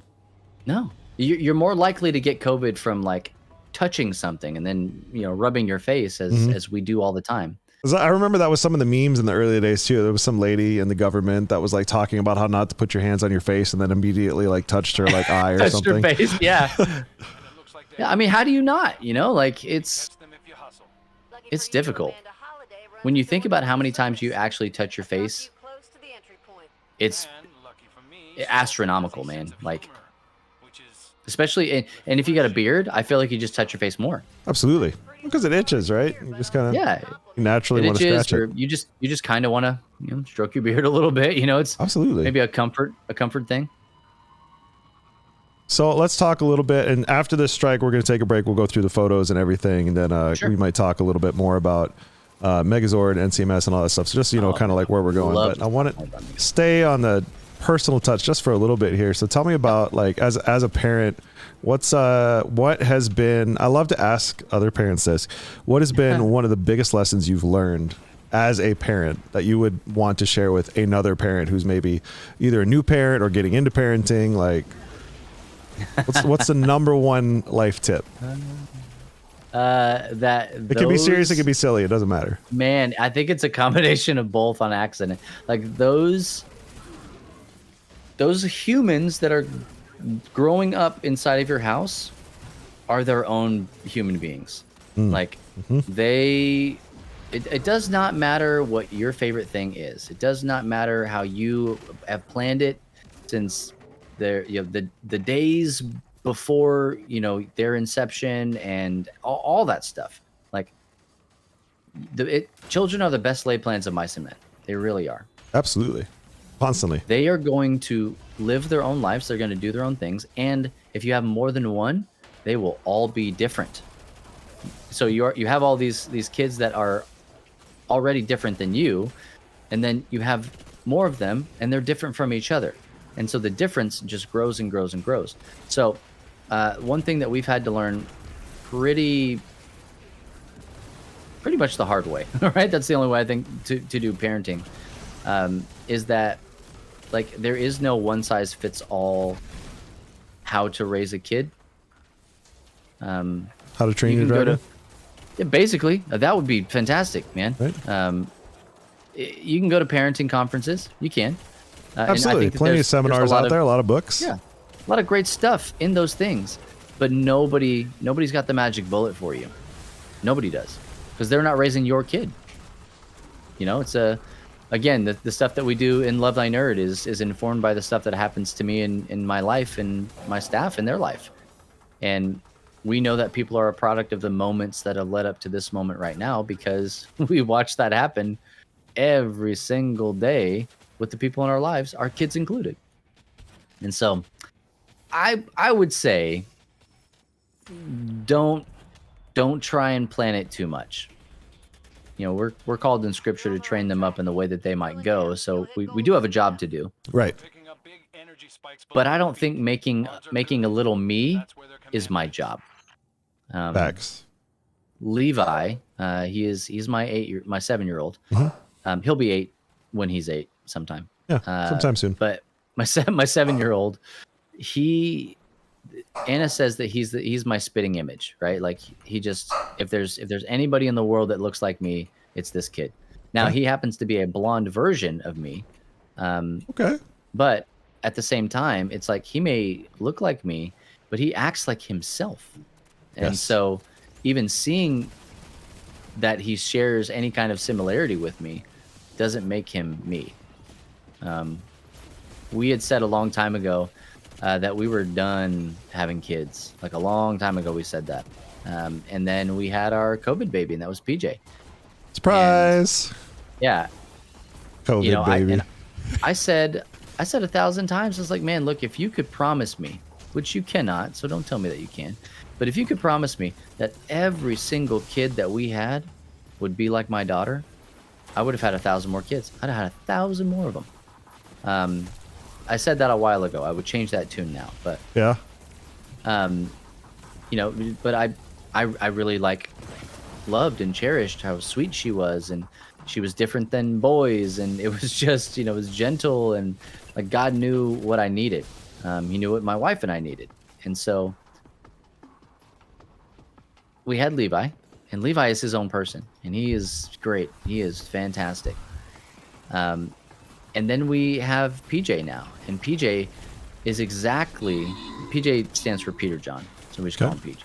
No, you're more likely to get COVID from like touching something and then rubbing your face as we do all the time. 'Cause I remember that was some of the memes in the early days too. There was some lady in the government that was like talking about how not to put your hands on your face, and then immediately like touched her like eye or Touched something. her face, yeah. Yeah, I mean, how do you not? You know, like it's difficult. When you think about how many times you actually touch your face, it's astronomical, man. Like, especially, and if you got a beard, I feel like you just touch your face more. Absolutely, because it itches, right? You just kind of you naturally want to scratch or it. you just kind of want to stroke your beard a little bit. You know, it's Absolutely maybe a comfort thing. So let's talk a little bit, and after this strike, we're going to take a break. We'll go through the photos and everything, and then we might talk a little bit more about Megazord, NCMS, and all that stuff. So just kind of like where we're going. But I want to stay on the personal touch just for a little bit here. So tell me about like as a parent, what has been? I love to ask other parents this. What has been one of the biggest lessons you've learned as a parent that you would want to share with another parent who's maybe either a new parent or getting into parenting? Like, what's the number one life tip? It can be serious, it can be silly, it doesn't matter. Man, I think it's a combination of both on accident. Like those humans that are growing up inside of your house are their own human beings. Like it does not matter what your favorite thing is. It does not matter how you have planned it since the days before their inception and all that stuff. Like children are the best laid plans of mice and men. They really are. Absolutely. Constantly. They are going to live their own lives. They're going to do their own things. And if you have more than one, they will all be different. So you have all these kids that are already different than you, and then you have more of them and they're different from each other. And so the difference just grows and grows and grows. So one thing that we've had to learn pretty much the hard way, right? That's the only way I think to do parenting, is that like there is no one size fits all how to raise a kid. How to train your dragon? Basically, that would be fantastic, man. Right. You can go to parenting conferences. You can. Absolutely. Plenty of seminars out there, a lot of books. Yeah. A lot of great stuff in those things. But nobody's got the magic bullet for you. Nobody does. Because they're not raising your kid. It's again, the stuff that we do in Love Thy Nerd is informed by the stuff that happens to me in my life and my staff in their life. And we know that people are a product of the moments that have led up to this moment right now because we watch that happen every single day with the people in our lives, our kids included. And so I would say don't try and plan it too much. We're called in scripture to train them up in the way that they might go. So we do have a job to do. Right. But I don't think making a little me is my job. Facts. Levi, he's my 7-year-old. He'll be 8 when he's 8 sometime. Yeah, sometime soon. But my 7-year-old, Anna says that he's my spitting image, right? Like he just if there's anybody in the world that looks like me, it's this kid. Now he happens to be a blonde version of me. Okay. But at the same time, it's like he may look like me, but he acts like himself. And so even seeing that he shares any kind of similarity with me doesn't make him me. We had said a long time ago that we were done having kids. Like a long time ago, we said that. And then we had our COVID baby, and that was PJ. Surprise! And, yeah. COVID baby. I said 1,000 times, I was like, man, look, if you could promise me, which you cannot, so don't tell me that you can, but if you could promise me that every single kid that we had would be like my daughter, I would have had 1,000 more kids. I'd have had 1,000 more of them. I said that a while ago. I would change that tune now, but yeah. But I really loved and cherished how sweet she was, and she was different than boys, and it was just it was gentle, and like God knew what I needed. He knew what my wife and I needed, and so we had Levi, and Levi is his own person, and he is great. He is fantastic. And then we have PJ now, and PJ is exactly, PJ stands for Peter John, so we just call him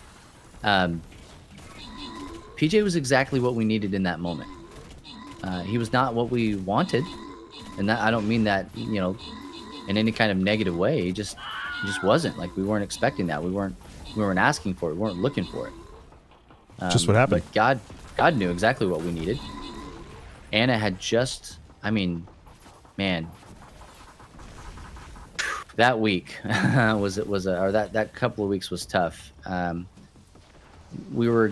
PJ. PJ was exactly what we needed in that moment. He was not what we wanted, and that I don't mean that, you know, in any kind of negative way. He just wasn't. Like, we weren't expecting that. We weren't asking for it. We weren't looking for it. Just what happened. But God knew exactly what we needed. Anna had just, I mean, man, that week that couple of weeks was tough. We were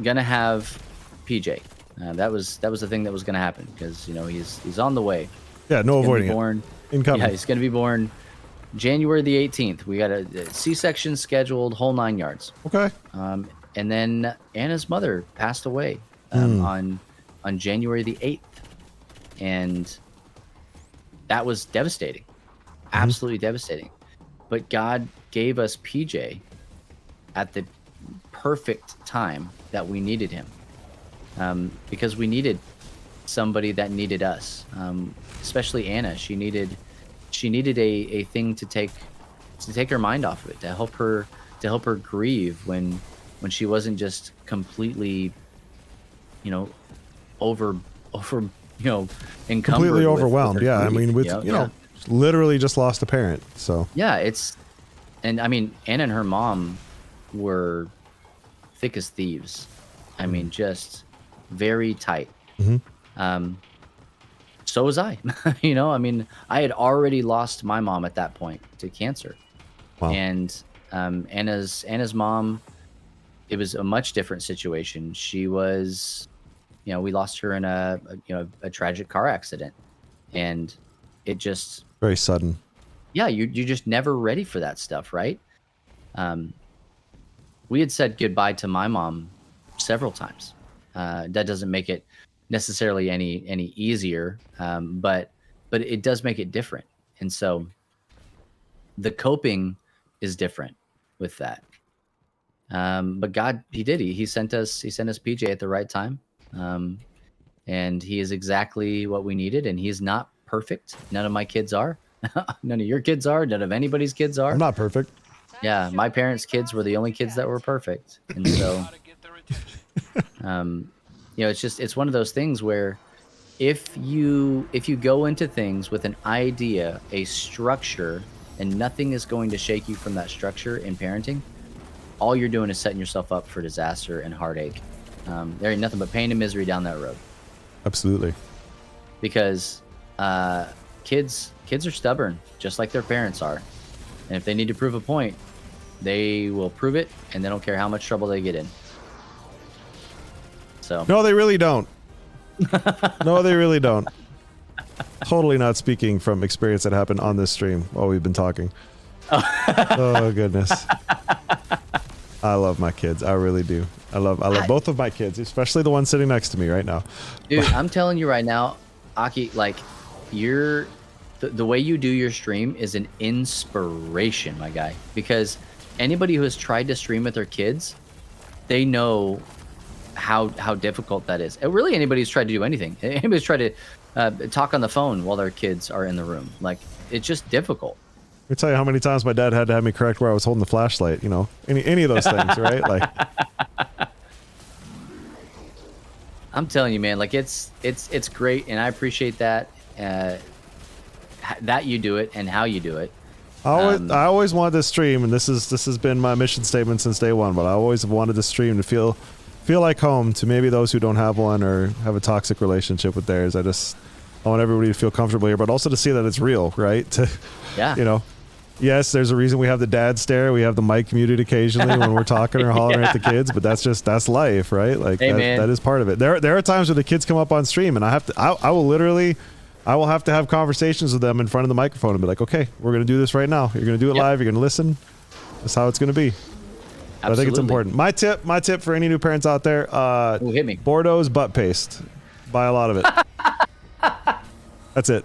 gonna have PJ. That was the thing that was gonna happen, because, you know, he's on the way. Yeah, no avoiding it. Incoming. Yeah, he's gonna be born January the 18th. We got a C-section scheduled, whole 9 yards. Okay. And then Anna's mother passed away on January the 8th, and that was devastating, absolutely devastating. But God gave us PJ at the perfect time that we needed him, because we needed somebody that needed us, especially Anna. She needed a thing to take her mind off of it, to help her grieve when she wasn't just completely, you know, over you know, encumbered, completely overwhelmed. with Yeah, grief, I mean, with you know, literally just lost a parent. So yeah, and I mean, Anna and her mom were thick as thieves. I mean, just very tight. So was I. You know, I mean, I had already lost my mom at that point to cancer. Wow. And Anna's mom, it was a much different situation. She was, you know, we lost her in a tragic car accident, and it just very sudden. Yeah, you're just never ready for that stuff, right? We had said goodbye to my mom several times. That doesn't make it necessarily any easier, but it does make it different. And so the coping is different with that. But God, he sent us PJ at the right time. And he is exactly what we needed, and he's not perfect. None of my kids are. None of your kids are. None of anybody's kids are. I'm not perfect. Yeah, my parents' kids were the only kids that were perfect. And so you know, it's one of those things where if you go into things with an idea, a structure, and nothing is going to shake you from that structure in parenting, all you're doing is setting yourself up for disaster and heartache. There ain't nothing but pain and misery down that road. Absolutely. Because kids are stubborn, just like their parents are. And if they need to prove a point, they will prove it, and they don't care how much trouble they get in. So no, they really don't. No, they really don't. Totally not speaking from experience that happened on this stream while we've been talking. Oh goodness. I love my kids. I really do. I love both of my kids, especially the one sitting next to me right now. Dude, I'm telling you right now, Aki, like, the way you do your stream is an inspiration, my guy. Because anybody who has tried to stream with their kids, they know how difficult that is. And really, anybody who's tried to do anything, anybody's tried to talk on the phone while their kids are in the room, like, it's just difficult. Let me tell you how many times my dad had to have me correct where I was holding the flashlight. You know, any of those things, right? Like, I'm telling you, man, like, it's great, and I appreciate that that you do it and how you do it. I always wanted this stream, and this has been my mission statement since day one. But I always wanted this stream to feel like home to maybe those who don't have one or have a toxic relationship with theirs. I want everybody to feel comfortable here, but also to see that it's real, right? Yeah. You know, yes, there's a reason we have the dad stare. We have the mic muted occasionally when we're talking or hollering at the kids, but that's life, right? Like, hey, that is part of it. There are times when the kids come up on stream, and I will have to have conversations with them in front of the microphone and be like, okay, we're going to do this right now. You're going to do it live. You're going to listen. That's how it's going to be. I think it's important. My tip for any new parents out there, hit me. Bordeaux's butt paste. Buy a lot of it. That's it.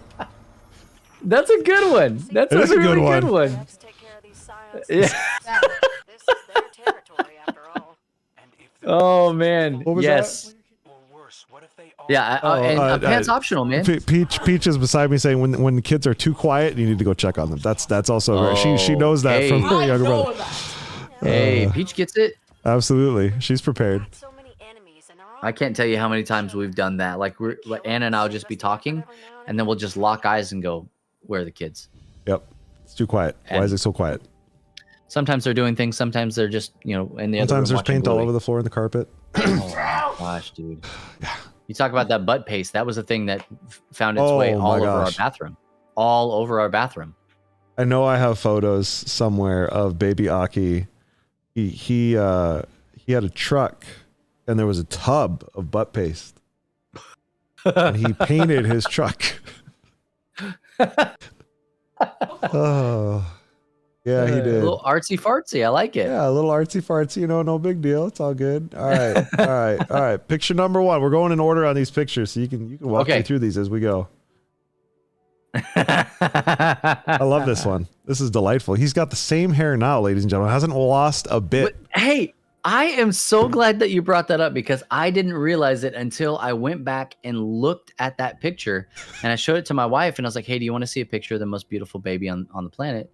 That's a good one. That's a really good one. Let's take care of these science. Yeah. This is their territory, after all. And if Oh man. What was yes. Or worse, what if they all Yeah. And pants optional, man. Peach is beside me saying when the kids are too quiet, you need to go check on them. That's also her. She knows that hey. from her I younger know brother. that. Hey, Peach gets it. Absolutely, she's prepared. So many enemies and they're all I can't tell you how many times we've done that. Like Anna and I'll just be talking, and then we'll just lock eyes and go, "Where are the kids?" Yep, it's too quiet. Why is it so quiet? Sometimes they're doing things. Sometimes they're just in the other Sometimes room there's watching paint all Bluey. over the floor and the carpet. Oh my gosh, dude. You talk about that butt paste. That was a thing that found its way Oh all my over our gosh. bathroom. All over our bathroom. I know I have photos somewhere of baby Aki. He had a truck and there was a tub of butt paste. And he painted his truck. Oh. Yeah, he A did. little artsy fartsy. I like it. Yeah, a little artsy fartsy, no big deal. It's all good. All right. All right. Picture number 1. We're going in order on these pictures, so you can walk me through these as we go. I love this one. This is delightful. He's got the same hair now, ladies and gentlemen. Hasn't lost a bit. Hey, I am so glad that you brought that up because I didn't realize it until I went back and looked at that picture and I showed it to my wife and I was like, hey, do you want to see a picture of the most beautiful baby on the planet?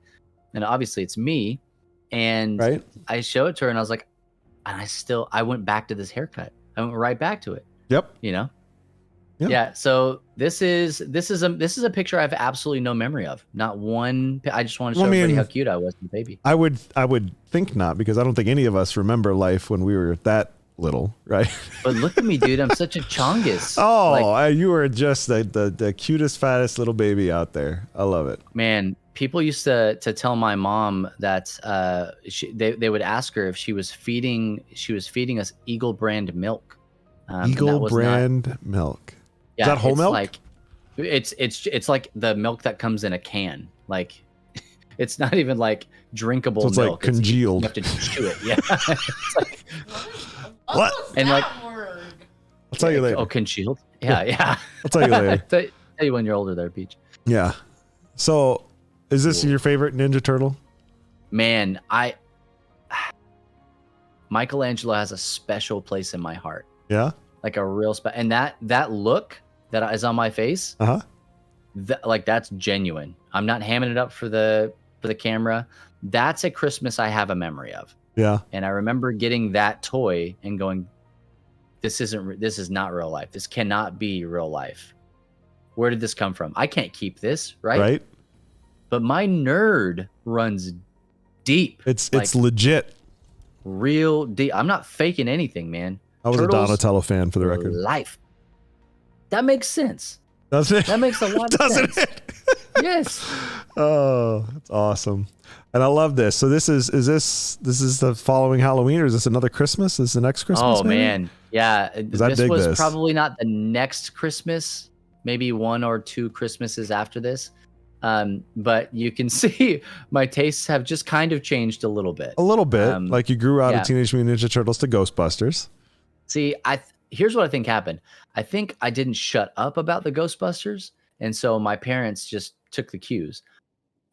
And obviously it's me. And Right? I showed it to her and I was like, and I went back to this haircut. I went right back to it. Yep. Yeah. Yeah. So this is a picture I have absolutely no memory of. Not one. I just want to show Well, I mean, everybody how cute I was, as a baby. I would think not, because I don't think any of us remember life when we were that little, right? But look at me, dude. I'm such a chongus. Oh, you were just the cutest, fattest little baby out there. I love it. Man, people used to tell my mom that they would ask her if she was feeding us Eagle brand milk. Eagle brand milk. Yeah, Is that whole it's milk? Like, it's like the milk that comes in a can. Like, it's not even like drinkable So it's milk. like congealed. You have to chew it. Yeah. It's like, What? What's And, that like- word? I'll tell you later. oh, congealed. Yeah. I'll tell you later. tell you when you're older, there, Peach. Yeah. So, is this your favorite Ninja Turtle? Man, Michelangelo has a special place in my heart. Yeah. Like a real and that look that is on my face, Uh-huh. that's genuine. I'm not hamming it up for the camera. That's a Christmas I have a memory of. Yeah. And I remember getting that toy and going, this is not real life. This cannot be real life. Where did this come from? I can't keep this, right? Right? But my nerd runs deep. It's Like, legit. real deep. I'm not faking anything, man. I was Turtles a Donatello fan, for the record. Life. That makes sense. Doesn't it? That makes a lot of Doesn't sense. it? Yes. Oh, that's awesome. And I love this. So this is the following Halloween, or is this another Christmas? Is the next Christmas? Oh maybe? man. Yeah. I This dig was this. probably not the next Christmas, maybe 1 or 2 Christmases after this. But you can see my tastes have just kind of changed a little bit. A little bit. Like you grew out yeah. of Teenage Mutant Ninja Turtles to Ghostbusters. See, here's what I think happened. I think I didn't shut up about the Ghostbusters, and so my parents just took the cues.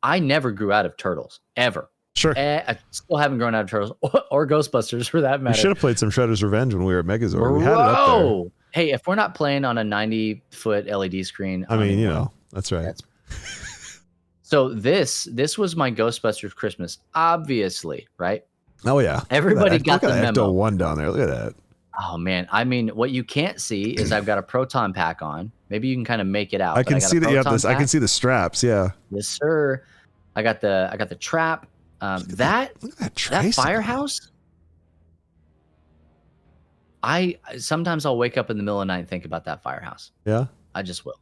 I never grew out of Turtles, ever. Sure. I still haven't grown out of Turtles or Ghostbusters for that We matter. should have played some Shredder's Revenge when we were at Megazord. We had it up there. Whoa! Hey, if we're not playing on a 90-foot LED screen, I mean, don't that's right. That's- So this was my Ghostbusters Christmas, obviously, right? Oh yeah. Everybody got the Look at that memo. Ecto-1 down there. Look at that. Oh man, I mean, what you can't see is I've got a proton pack on. Maybe you can kind of make it out. I but can got a see that you have proton this. I can pack. see the straps. Yeah. Yes, sir. I got the trap. That Look at that that tricycle. firehouse. Sometimes I'll wake up in the middle of the night and think about that firehouse. Yeah. I just will.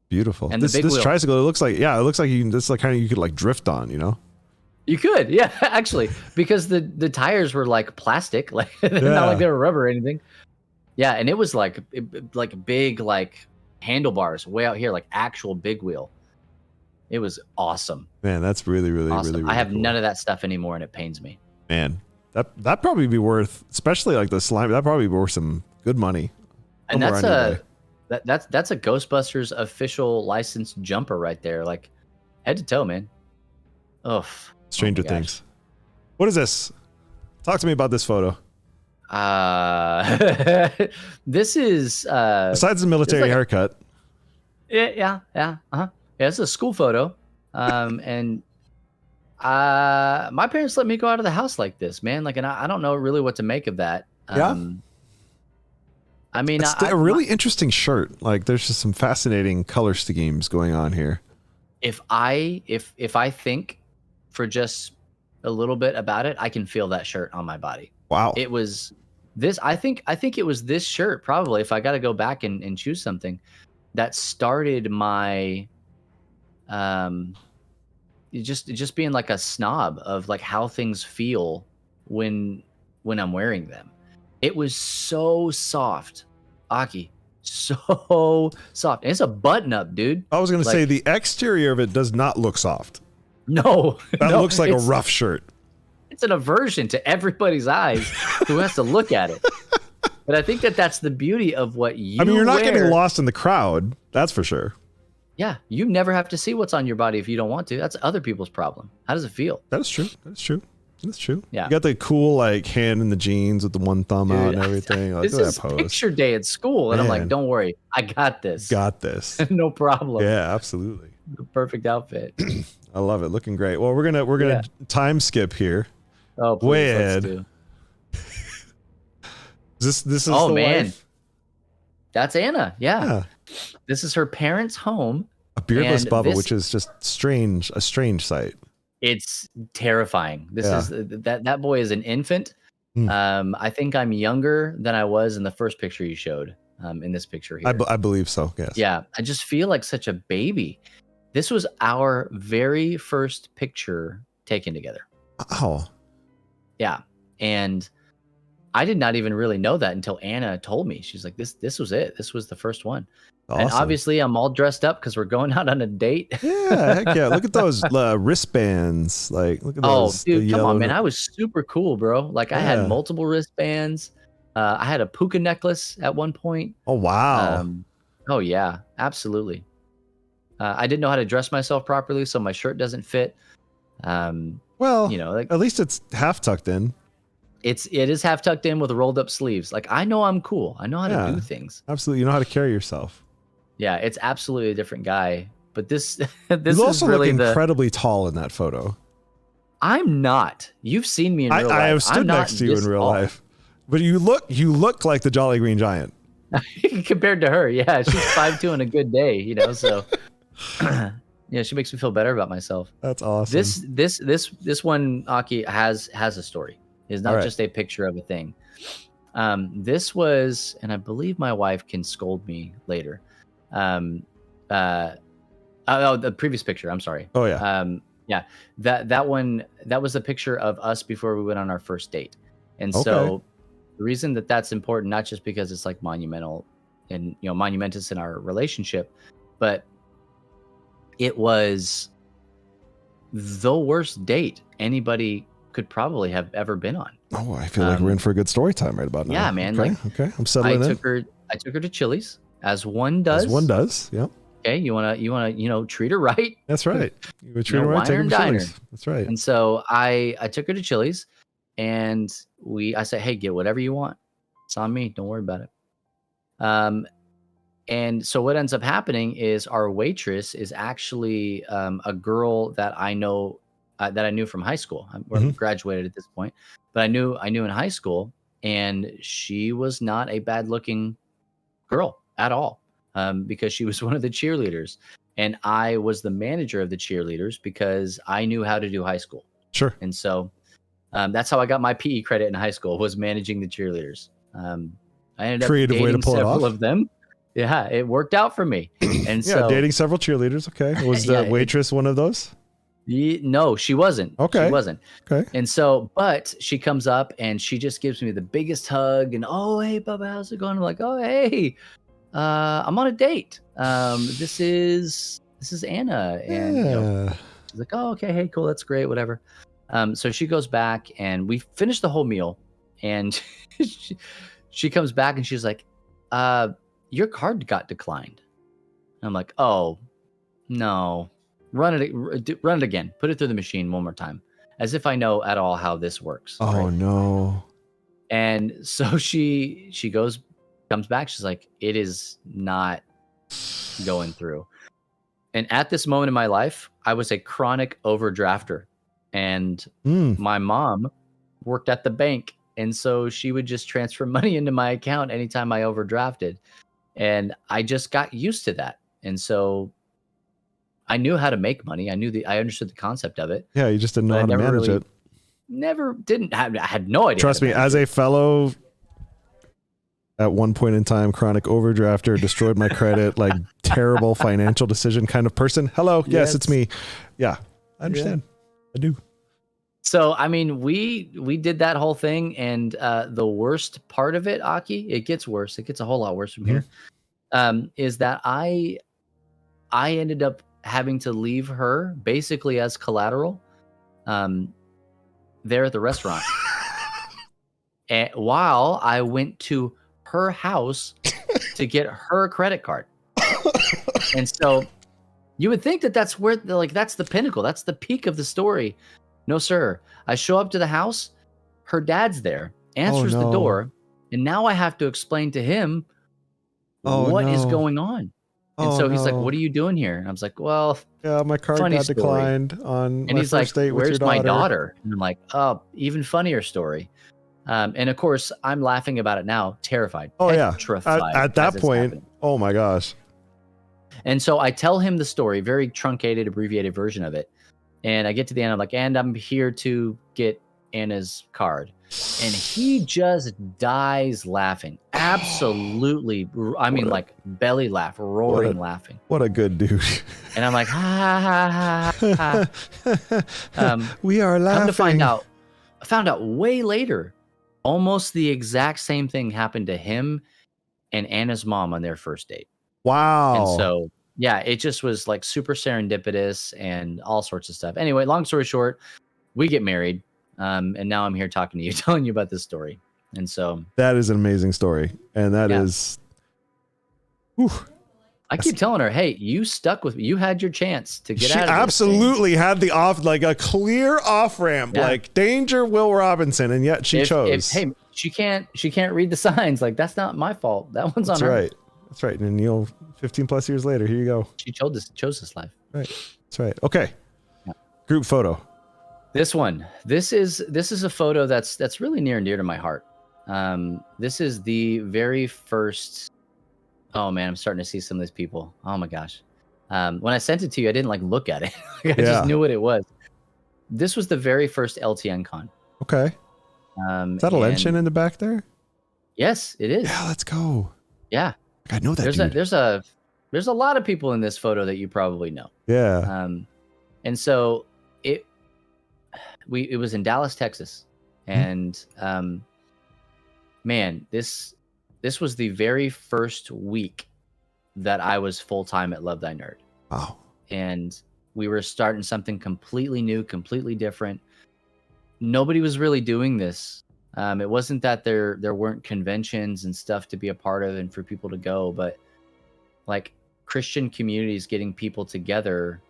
Beautiful. And the this big wheel. tricycle, it looks like you can, this is like kind of, you could like drift on, You could, yeah, actually, because the tires were like plastic, like they're not like they were rubber or anything. Yeah, and it was like big like handlebars way out here, like actual big wheel. It was awesome. Man, that's really, really, Awesome. really, really I have cool. none of that stuff anymore, and it pains me. Man, that'd probably be worth, especially like the slime. That'd probably be worth some good money. And somewhere that's on eBay. that's a Ghostbusters official licensed jumper right there, like head to toe, man. Oh, Stranger my gosh. Things. What is this? Talk to me about this photo. This is Besides the military like haircut. yeah. Yeah, it's a school photo. And my parents let me go out of the house like this, man. Like, and I don't know really what to make of that. Yeah. I mean, It's a really interesting shirt. Like, there's just some fascinating color schemes going on here. If I think for just a little bit about it, I can feel that shirt on my body. Wow. It was this. I think it was this shirt probably. If I got to go back and choose something, that started my just being like a snob of like how things feel when I'm wearing them. It was so soft, Aki, so soft. And it's a button up, dude. I was going to Like, say the exterior of it does not look soft. No, That looks like a rough shirt. It's an aversion to everybody's eyes who has to look at it. But I think that's the beauty of what you I mean, you're not wear. getting lost in the crowd. That's for sure. Yeah, you never have to see what's on your body if you don't want to. That's other people's problem. How does it feel? That is true. That's true. That's true. Yeah. You got the cool like hand in the jeans with the one thumb out and everything. Like, This look at is that pose. picture day at school, and I'm like, Man. don't worry, I got this. Got this. No problem. Yeah, absolutely. The perfect outfit. I love it. Looking great. Well, we're gonna time skip here. Oh, please, Way let's ahead. do. This is Oh the man, wife? that's Anna. Yeah. Yeah. This is her parents' home. A beardless And Bubba, this- which is just strange. A strange sight. It's terrifying. This Yeah. is that boy is an infant. Hmm. I think I'm younger than I was in the first picture you showed. In this picture here. I believe so. Yes. Yeah, I just feel like such a baby. This was our very first picture taken together. Oh. Yeah, and I did not even really know that until Anna told me. She's like, "This was it. This was the first one." Awesome. And obviously, I'm all dressed up because we're going out on a date. Yeah, heck yeah. Look at those wristbands. Like, look at Oh, those. dude, the come on, yellow- man! I was super cool, bro. Like, I Yeah. had multiple wristbands. I had a puka necklace at one point. Oh, wow. Oh yeah, absolutely. I didn't know how to dress myself properly, so my shirt doesn't fit. Well, You know, like at least it's half tucked in. it is half tucked in with rolled up sleeves. Like, I know I'm cool. I know how Yeah. to do things. Absolutely. You know how to carry yourself. Yeah, it's absolutely a different guy. But this this You is also really look the. incredibly tall in that photo. I'm not. You've seen me in real life. I have stood I'm not next to you in this real tall. life. But you look like the Jolly Green Giant. Compared to her, yeah, she's 5'2" on a good day, you know. So, yeah, she makes me feel better about myself. That's awesome. This one, Aki, has a story. It's not All right. just a picture of a thing. This was, and I believe my wife can scold me later. The previous picture. I'm sorry. Oh yeah. Yeah, that one, that was a picture of us before we went on our first date. And Okay. so the reason that's important, not just because it's like monumental and, you know, monumentous in our relationship, but it was the worst date anybody could probably have ever been on. Oh, I feel like we're in for a good story time right about now. Yeah, man, Okay. like, Okay. I'm settling in. I took her to Chili's, as one does. As one does. Yep. Okay, you wanna treat her right. That's right. You would treat know, her right. wine Take her and to diner. Chili's. That's right. And so I took her to Chili's, and I said, "Hey, get whatever you want. It's on me. Don't worry about it." And so what ends up happening is our waitress is actually a girl that I know that I knew from high school. We're Mhm. graduated at this point, but I knew in high school, and she was not a bad-looking girl at all, because she was one of the cheerleaders, and I was the manager of the cheerleaders because I knew how to do high school. Sure. And so that's how I got my PE credit in high school, was managing the cheerleaders. I ended Creative up way to dating pull it several off. of them. Yeah, it worked out for me. And Yeah, so dating several cheerleaders. Okay. Was the Yeah, waitress one of those? no, she wasn't. Okay. She wasn't. Okay. And so, but she comes up and she just gives me the biggest hug and, "Oh, hey, Bubba, how's it going?" I'm like, "Oh, hey, I'm on a date. This is Anna." And you know, Yeah. she's like, "Oh, okay, hey, cool, that's great, whatever." So she goes back and we finish the whole meal, and she comes back and she's like, "Your card got declined." And I'm like, "Oh, no, run it again. Put it through the machine one more time," as if I know at all how this works. Oh right? no. And so she comes back. She's like, it is not going through. And at this moment in my life, I was a chronic overdrafter, and my mom worked at the bank. And so she would just transfer money into my account anytime I overdrafted. And I just got used to that. And so I knew how to make money. I understood the concept of it. Yeah, you just didn't know how to manage it. I had no idea. Trust me, as a fellow, at one point in time, chronic overdrafter, destroyed my credit, like terrible financial decision kind of person. Hello, yes, it's me. Yeah, I understand. I do. So, I mean, we did that whole thing, and the worst part of it, Aki, it gets worse. It gets a whole lot worse from here. Is that I ended up having to leave her basically as collateral there at the restaurant. And while I went to her house to get her credit card. And so you would think that that's where that's the pinnacle. That's the peak of the story. No, sir. I show up to the house. Her dad's there, answers the door. And now I have to explain to him what is going on. And so he's like, what are you doing here? And I was like, well, yeah, my card got declined on my first date with your daughter. Where's my daughter? And I'm like, oh, even funnier story. And of course, I'm laughing about it now, terrified. Oh, petrified yeah. At that point, oh my gosh. And so I tell him the story, very truncated, abbreviated version of it. And I get to the end, I'm like, and I'm here to get Anna's card. And he just dies laughing. Absolutely. I mean, like belly laugh, roaring laughing. What a good dude. And I'm like, ha, ha, ha, ha. We are laughing. Come to found out way later, almost the exact same thing happened to him and Anna's mom on their first date. Wow. And so, yeah, it just was like super serendipitous and all sorts of stuff. Anyway, long story short, we get married. And now I'm here talking to you, telling you about this story. And so that is an amazing story. And that is, whew. I keep telling her, hey, you stuck with me. You had your chance to get out of it. She absolutely had the a clear off ramp, like danger, Will Robinson, and yet she chose. Hey, she can't read the signs. Like, that's not my fault. That one's on her. Right. That's right. And 15 plus years later, here you go. She chose this life. Right. That's right. Okay. Yeah. Group photo. This one. This is a photo that's really near and dear to my heart. This is the very first. Oh man, I'm starting to see some of these people. Oh my gosh. When I sent it to you, I didn't look at it. I just knew what it was. This was the very first LTN con. Okay. Is that a Lenshin in the back there? Yes, it is. Yeah, let's go. Yeah. I know that there's a lot of people in this photo that you probably know. Yeah. And so it was in Dallas, Texas. And man, this was the very first week that I was full-time at Love Thy Nerd. Wow. And we were starting something completely new, completely different. Nobody was really doing this. It wasn't that there weren't conventions and stuff to be a part of and for people to go, but like Christian communities getting people together,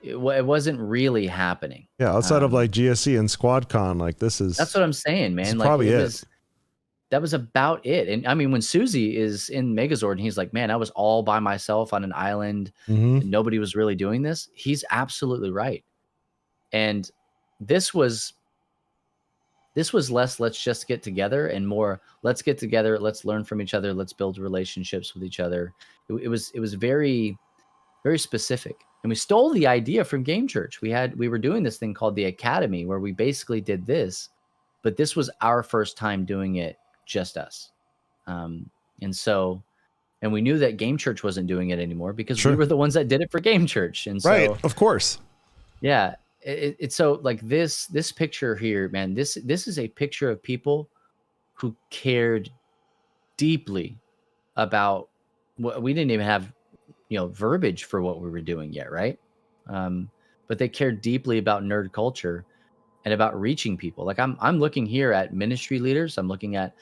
it wasn't really happening. Yeah, outside of like GSC and SquadCon, like that's what I'm saying, man. Like, probably it. That was about it. And I mean, when Susie is in Megazord and he's like, man, I was all by myself on an island and nobody was really doing this. He's absolutely right. And this was less, let's just get together, and more, let's get together. Let's learn from each other. Let's build relationships with each other. It was very, very specific. And we stole the idea from Game Church. We were doing this thing called the Academy, where we basically did this, but this was our first time doing it, just us. And we knew that Game Church wasn't doing it anymore because we were the ones that did it for Game Church. And so, right, of course. Yeah. It's so like this picture here, man, this is a picture of people who cared deeply about what we didn't even have, verbiage for what we were doing yet. Right. But they cared deeply about nerd culture and about reaching people. Like I'm looking here at ministry leaders. I'm looking at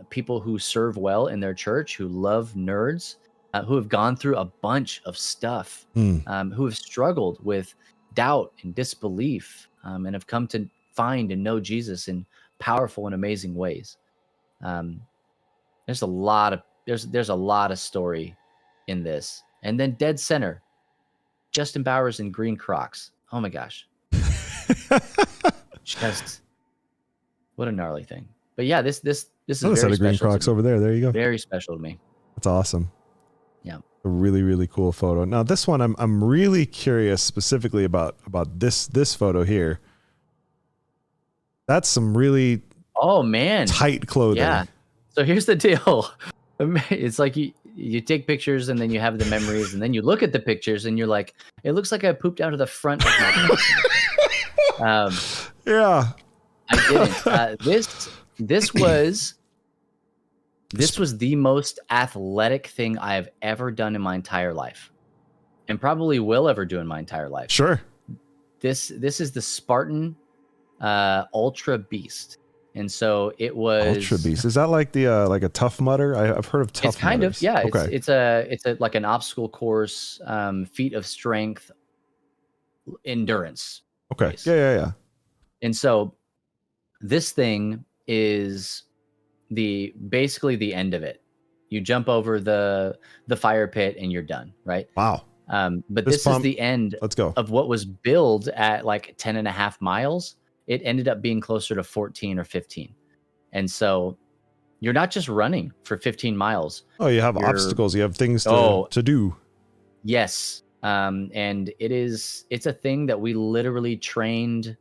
people who serve well in their church, who love nerds, who have gone through a bunch of stuff, who have struggled with doubt and disbelief, and have come to find and know Jesus and powerful and amazing ways. There's a lot of story in this. And then dead center, Justin Bowers in green Crocs. Oh my gosh. Just what a gnarly thing. But yeah, this is Another set very of green special. Crocs over there. There you go. Very special to me. That's awesome. Yeah. A really, really cool photo. Now this one, I'm really curious specifically about this photo here. That's some really tight clothing. Yeah. So here's the deal. It's like you take pictures and then you have the memories and then you look at the pictures and you're like, it looks like I pooped out of the front of my yeah. I didn't. This was the most athletic thing I have ever done in my entire life, and probably will ever do in my entire life. Sure. This is the Spartan Ultra Beast, and so it was Ultra Beast. Is that like the like a Tough Mudder? I've heard of Tough. It's kind Mudders. of, yeah. Okay. It's a like an obstacle course, feat of strength, endurance. Okay. Race. Yeah. And so this thing is basically the end of it. You jump over the fire pit and you're done, right? Wow. But this is the end of what was billed at like 10.5 miles. It ended up being closer to 14 or 15. And so you're not just running for 15 miles. Oh, you have obstacles. You have things to do. Yes. And it's a thing that we literally trained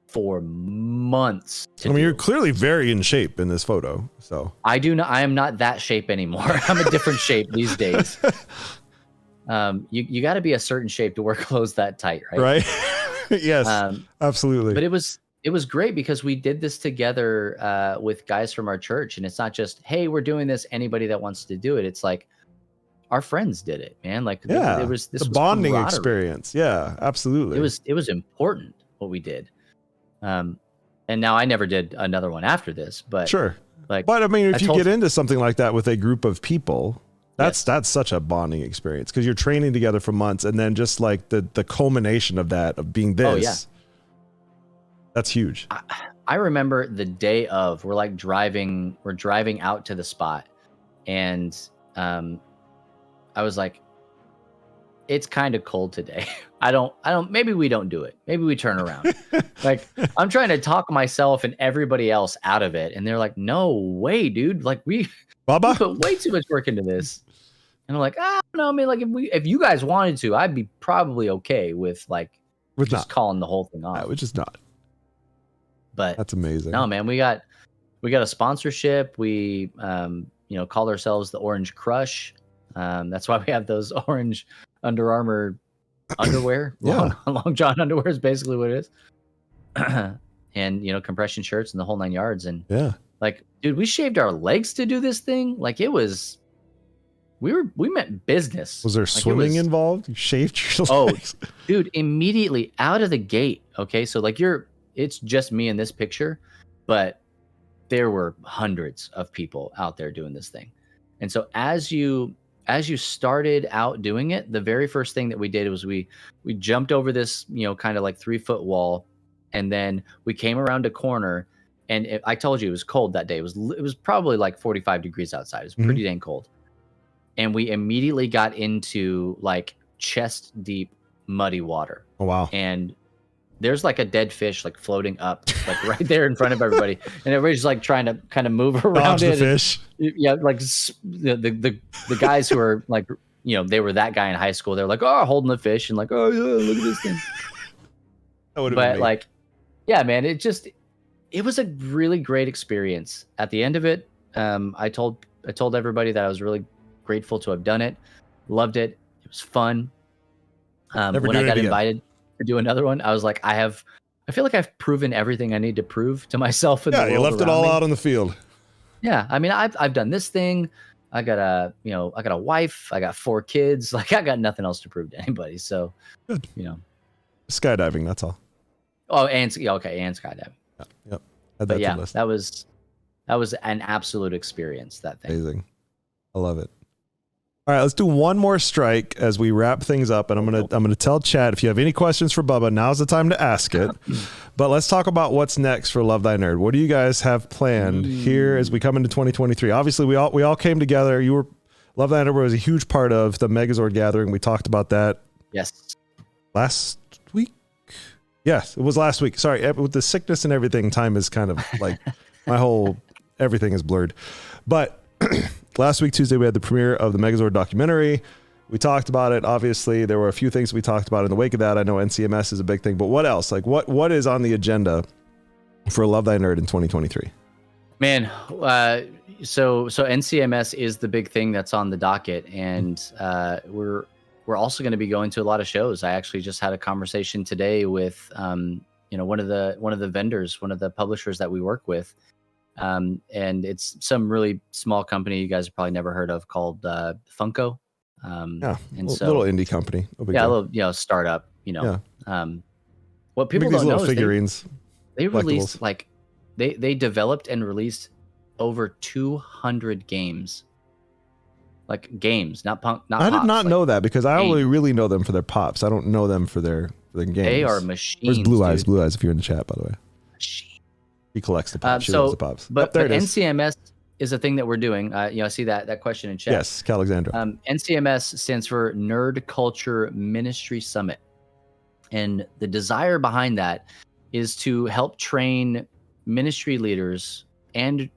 for months. You're clearly very in shape in this photo. So I am not that shape anymore. I'm a different shape these days. You got to be a certain shape to wear clothes that tight, right? Right. Yes, absolutely. But it was great because we did this together with guys from our church, and it's not just, hey, we're doing this. Anybody that wants to do it. It's like our friends did it, man. Like it was this bonding experience. Yeah, absolutely. It was important what we did. And now I never did another one after this, but sure. But I mean, if you get into something like that with a group of people, that's such a bonding experience because you're training together for months, and then just like the culmination of that, of being this, that's huge. I remember the day of, we're driving out to the spot, and I was like, it's kind of cold today. Maybe we don't do it. Maybe we turn around. Like, I'm trying to talk myself and everybody else out of it. And they're like, no way, dude. Like we put way too much work into this. And I'm like, no, I mean, like if you guys wanted to, I'd be probably okay with just calling the whole thing off. I would just not. But that's amazing. No, man, we got a sponsorship. We, called ourselves the Orange Crush. That's why we have those orange Under Armour underwear. Long John underwear is basically what it is. And compression shirts and the whole 9 yards. And like, dude, we shaved our legs to do this thing. Like, it was, we meant business. Was there swimming involved? You shaved your legs? Dude, immediately out of the gate. Okay, so like it's just me in this picture, but there were hundreds of people out there doing this thing. And so as you started out doing it, the very first thing that we did was we jumped over this, kind of like 3-foot wall, and then we came around a corner, and I told you it was cold that day. It was probably like 45 degrees outside. It was pretty dang cold. And we immediately got into like chest deep muddy water. Oh, wow. And there's like a dead fish like floating up like right there in front of everybody, and everybody's like trying to kind of move around Dodge the fish. Like the guys who are like, they were that guy in high school. They're like, oh, holding the fish, and like, oh yeah, look at this thing. But like, yeah, man, it was a really great experience. At the end of it, I told everybody that I was really grateful to have done it. Loved it. It was fun. When I got invited to do another one, I was like, I feel like I've proven everything I need to prove to myself. Yeah, you left it all out on the field. Yeah, I mean, I've done this thing. I got a wife. I got 4 kids. Like, I got nothing else to prove to anybody. So, good. Skydiving. That's all. Oh, and skydiving. Yep. But yeah, that was an absolute experience. That thing. Amazing. I love it. All right, let's do one more strike as we wrap things up, and I'm gonna tell Chad if you have any questions for Bubba, now's the time to ask it. But let's talk about what's next for Love Thy Nerd. What do you guys have planned here as we come into 2023? Obviously, we all came together. Love Thy Nerd was a huge part of the Megazord gathering. We talked about that. Yes. Last week. Yes, it was last week. Sorry, with the sickness and everything, time is kind of like everything is blurred. But last week, Tuesday, we had the premiere of the Megazord documentary. We talked about it. Obviously, there were a few things we talked about in the wake of that. I know NCMS is a big thing, but what else? Like, what is on the agenda for Love Thy Nerd in 2023? Man, so NCMS is the big thing that's on the docket, and we're also going to be going to a lot of shows. I actually just had a conversation today with one of the vendors, one of the publishers that we work with. And it's some really small company you guys have probably never heard of called Funko. And so little indie company. A little startup. What people don't know figurines. Is they released they developed and released over 200 games. Like games, not punk. Not I did pops, not know that because I only games. really know them for their pops. I don't know them for their games. They are machines. Where's Blue Eyes? Dude. Blue Eyes, if you're in the chat, by the way. Machine. He collects the pops. She loves the pops. But there it is. NCMS is a thing that we're doing. I see that question in chat. Yes, Alexandra. NCMS stands for Nerd Culture Ministry Summit. And the desire behind that is to help train ministry leaders and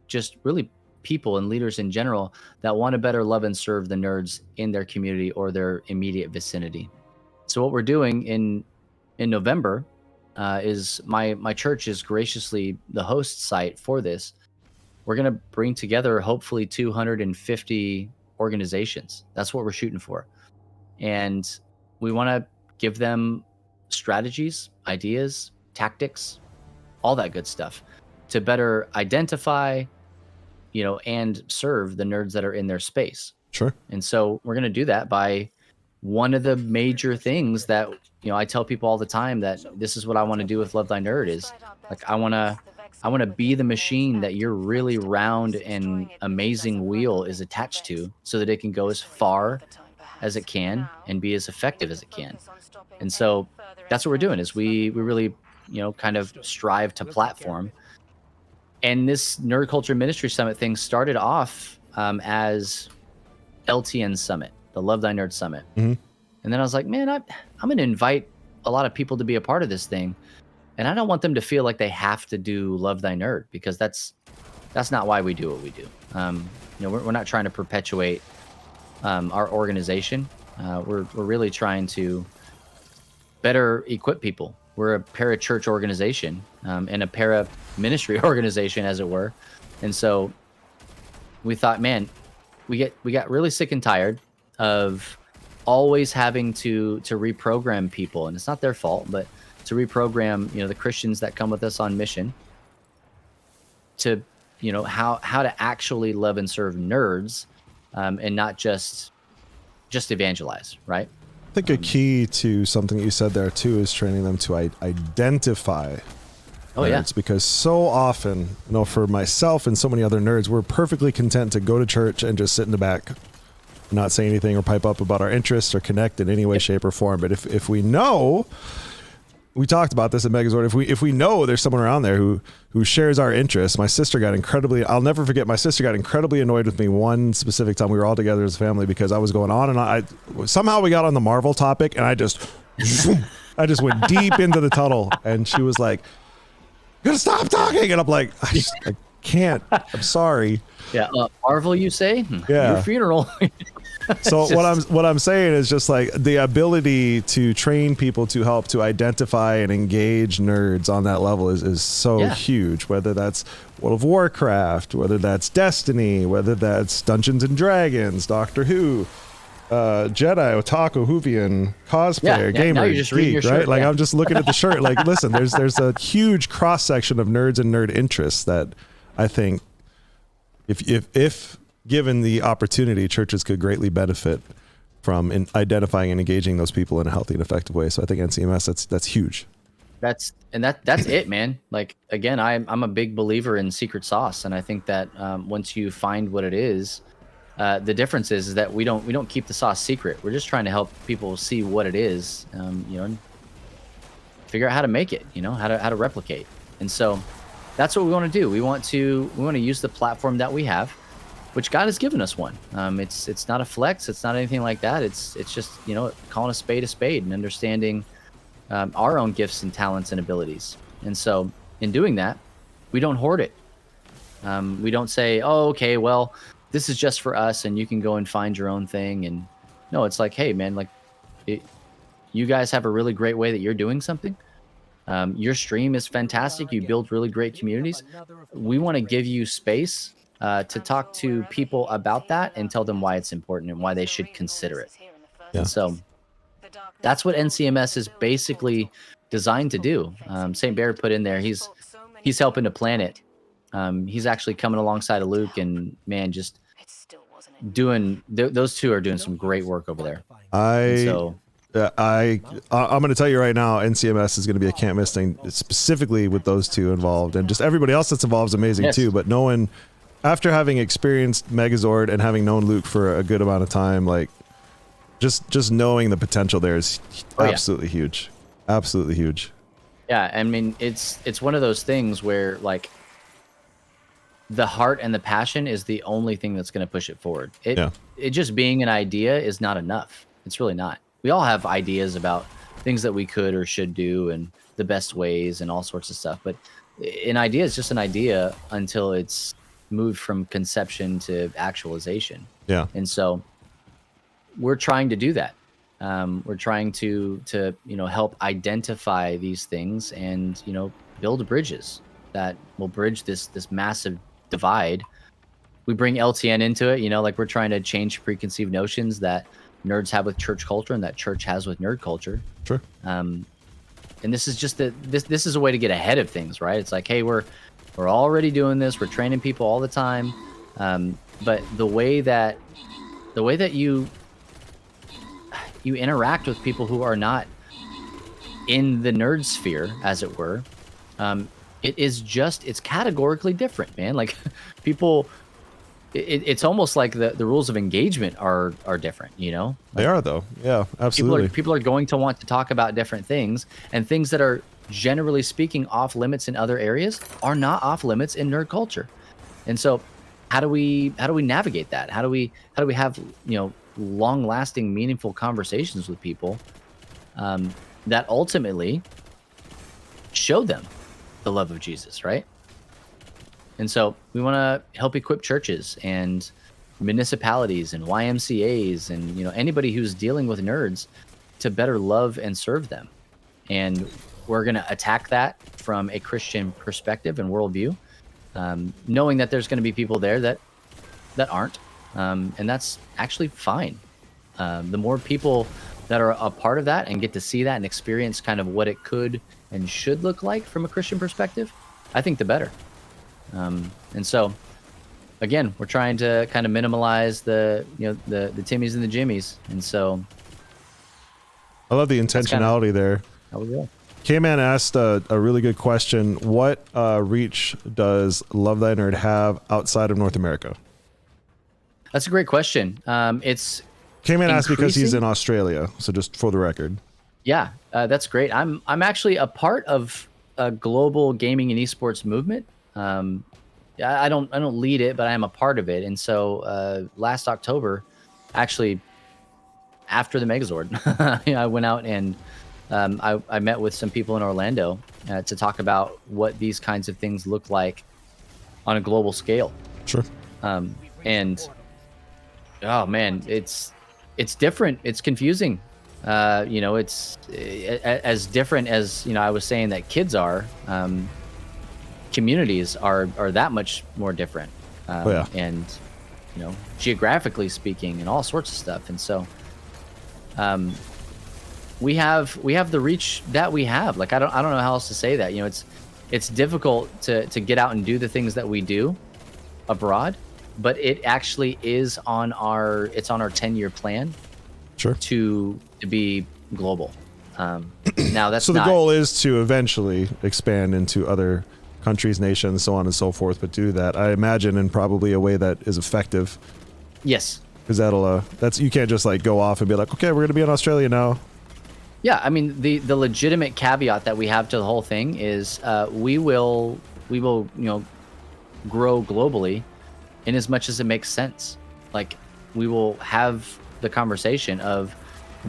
just really people and leaders in general that want to better love and serve the nerds in their community or their immediate vicinity. So what we're doing in November is my church is graciously the host site for this. We're going to bring together hopefully 250 organizations. That's what we're shooting for. And we want to give them strategies, ideas, tactics, all that good stuff to better identify, and serve the nerds that are in their space. Sure. And so we're going to do that by one of the major things that, I tell people all the time that this is what I want to do with Love Thy Nerd is like, I want to be the machine that your really round and amazing wheel is attached to so that it can go as far as it can and be as effective as it can. And so that's what we're doing is we really, kind of strive to platform. And this Nerd Culture Ministry Summit thing started off as LTN Summit, the Love Thy Nerd Summit. Mm-hmm. And then I was like, man, I'm going to invite a lot of people to be a part of this thing. And I don't want them to feel like they have to do Love Thy Nerd because that's not why we do what we do. We're not trying to perpetuate our organization. We're really trying to better equip people. We're a para-church organization and a para-ministry organization, as it were. And so we thought, man, we got really sick and tired of always having to reprogram people. And it's not their fault, but to reprogram, the Christians that come with us on mission to, how to actually love and serve nerds and not just evangelize, right? I think a key to something you said there too is training them to identify nerds, because so often, for myself and so many other nerds, we're perfectly content to go to church and just sit in the back, not say anything or pipe up about our interests or connect in any way, shape, or form. But if we know, we talked about this at Megazord, if we know there's someone around there who shares our interests. My sister got I'll never forget, my sister got incredibly annoyed with me one specific time. We were all together as a family because I was going on and I somehow we got on the Marvel topic and I just went deep into the tunnel and she was like, "You gotta stop talking," and I'm like, I can't. I'm sorry. Yeah, Marvel, you say? Yeah. Your funeral. So what I'm saying is just like the ability to train people to help to identify and engage nerds on that level is so huge, whether that's World of Warcraft, whether that's Destiny, whether that's Dungeons and Dragons, Doctor Who, Jedi, Otaku, Whovian, cosplayer, gamer, geek, right? Like I'm just looking at the shirt. Like, listen, there's a huge cross section of nerds and nerd interests that I think if given the opportunity, churches could greatly benefit from identifying and engaging those people in a healthy and effective way. So I think NCMS, that's huge. That's it, man. Like, again, I'm a big believer in secret sauce. And I think that once you find what it is, The difference is that we don't keep the sauce secret. We're just trying to help people see what it is, and figure out how to make it, how to replicate. And so that's what we want to do. We want to use the platform that we have, which God has given us one. It's not a flex. It's not anything like that. It's just, calling a spade and understanding our own gifts and talents and abilities. And so in doing that, we don't hoard it. We don't say, oh, okay, well, this is just for us and you can go and find your own thing. And no, it's like, hey, man, you guys have a really great way that you're doing something. Your stream is fantastic. You build really great communities. We want to give you space to talk to people about that and tell them why it's important and why they should consider it. Yeah. And so that's what NCMS is basically designed to do. St. Bear put in there, he's helping to plan it. He's actually coming alongside of Luke, and man, just doing those two are doing some great work over there. I'm going to tell you right now, NCMS is going to be a can't miss thing, specifically with those two involved, and just everybody else that's involved is amazing too. But knowing, after having experienced Megazord and having known Luke for a good amount of time, like just knowing the potential there is absolutely huge, absolutely huge. Yeah, I mean, it's one of those things where like the heart and the passion is the only thing that's going to push it forward. It just being an idea is not enough. It's really not. We all have ideas about things that we could or should do and the best ways and all sorts of stuff. But an idea is just an idea until it's moved from conception to actualization. Yeah. And so we're trying to do that. We're trying to help identify these things and, build bridges that will bridge this massive divide. We bring LTN into it, like we're trying to change preconceived notions that nerds have with church culture and that church has with nerd culture. Sure. And this is just this is a way to get ahead of things, right? It's like, hey, we're already doing this. We're training people all the time. But the way that you interact with people who are not in the nerd sphere, as it were, it's categorically different, man. Like people, it's almost like the rules of engagement are different, Like, they are though. Yeah, absolutely. People are going to want to talk about different things, and things that are generally speaking off limits in other areas are not off limits in nerd culture. And so how do we navigate that? How do we have, long lasting, meaningful conversations with people that ultimately show them the love of Jesus, right? And so we want to help equip churches and municipalities and YMCAs and anybody who's dealing with nerds to better love and serve them. And we're going to attack that from a Christian perspective and worldview, knowing that there's going to be people there that aren't, and that's actually fine. The more people that are a part of that and get to see that and experience kind of what it could and should look like from a Christian perspective, I think the better. And so, again, we're trying to kind of minimize the Timmies and the Jimmies. And so, I love the intentionality there. How we go. K-Man asked a really good question. What reach does Love Thy Nerd have outside of North America? That's a great question. It's K-Man asked because he's in Australia, so just for the record. Yeah, that's great. I'm actually a part of a global gaming and esports movement. I don't lead it, but I am a part of it. And so last October, actually after the Megazord, I went out and I met with some people in Orlando to talk about what these kinds of things look like on a global scale. Sure. And oh man, it's different. It's confusing. It's as different as I was saying that kids are. Communities are that much more different, and geographically speaking, and all sorts of stuff. And so, we have the reach that we have. Like I don't know how else to say that. It's difficult to get out and do the things that we do abroad, but it actually is on our 10-year plan. Sure. To be global. Now that's so the goal is to eventually expand into other countries, nations, so on and so forth, but do that, I imagine, in probably a way that is effective. Yes. Because that's you can't just like go off and be like, okay, we're gonna be in Australia now. Yeah, I mean the legitimate caveat that we have to the whole thing is we will grow globally in as much as it makes sense. Like we will have the conversation of,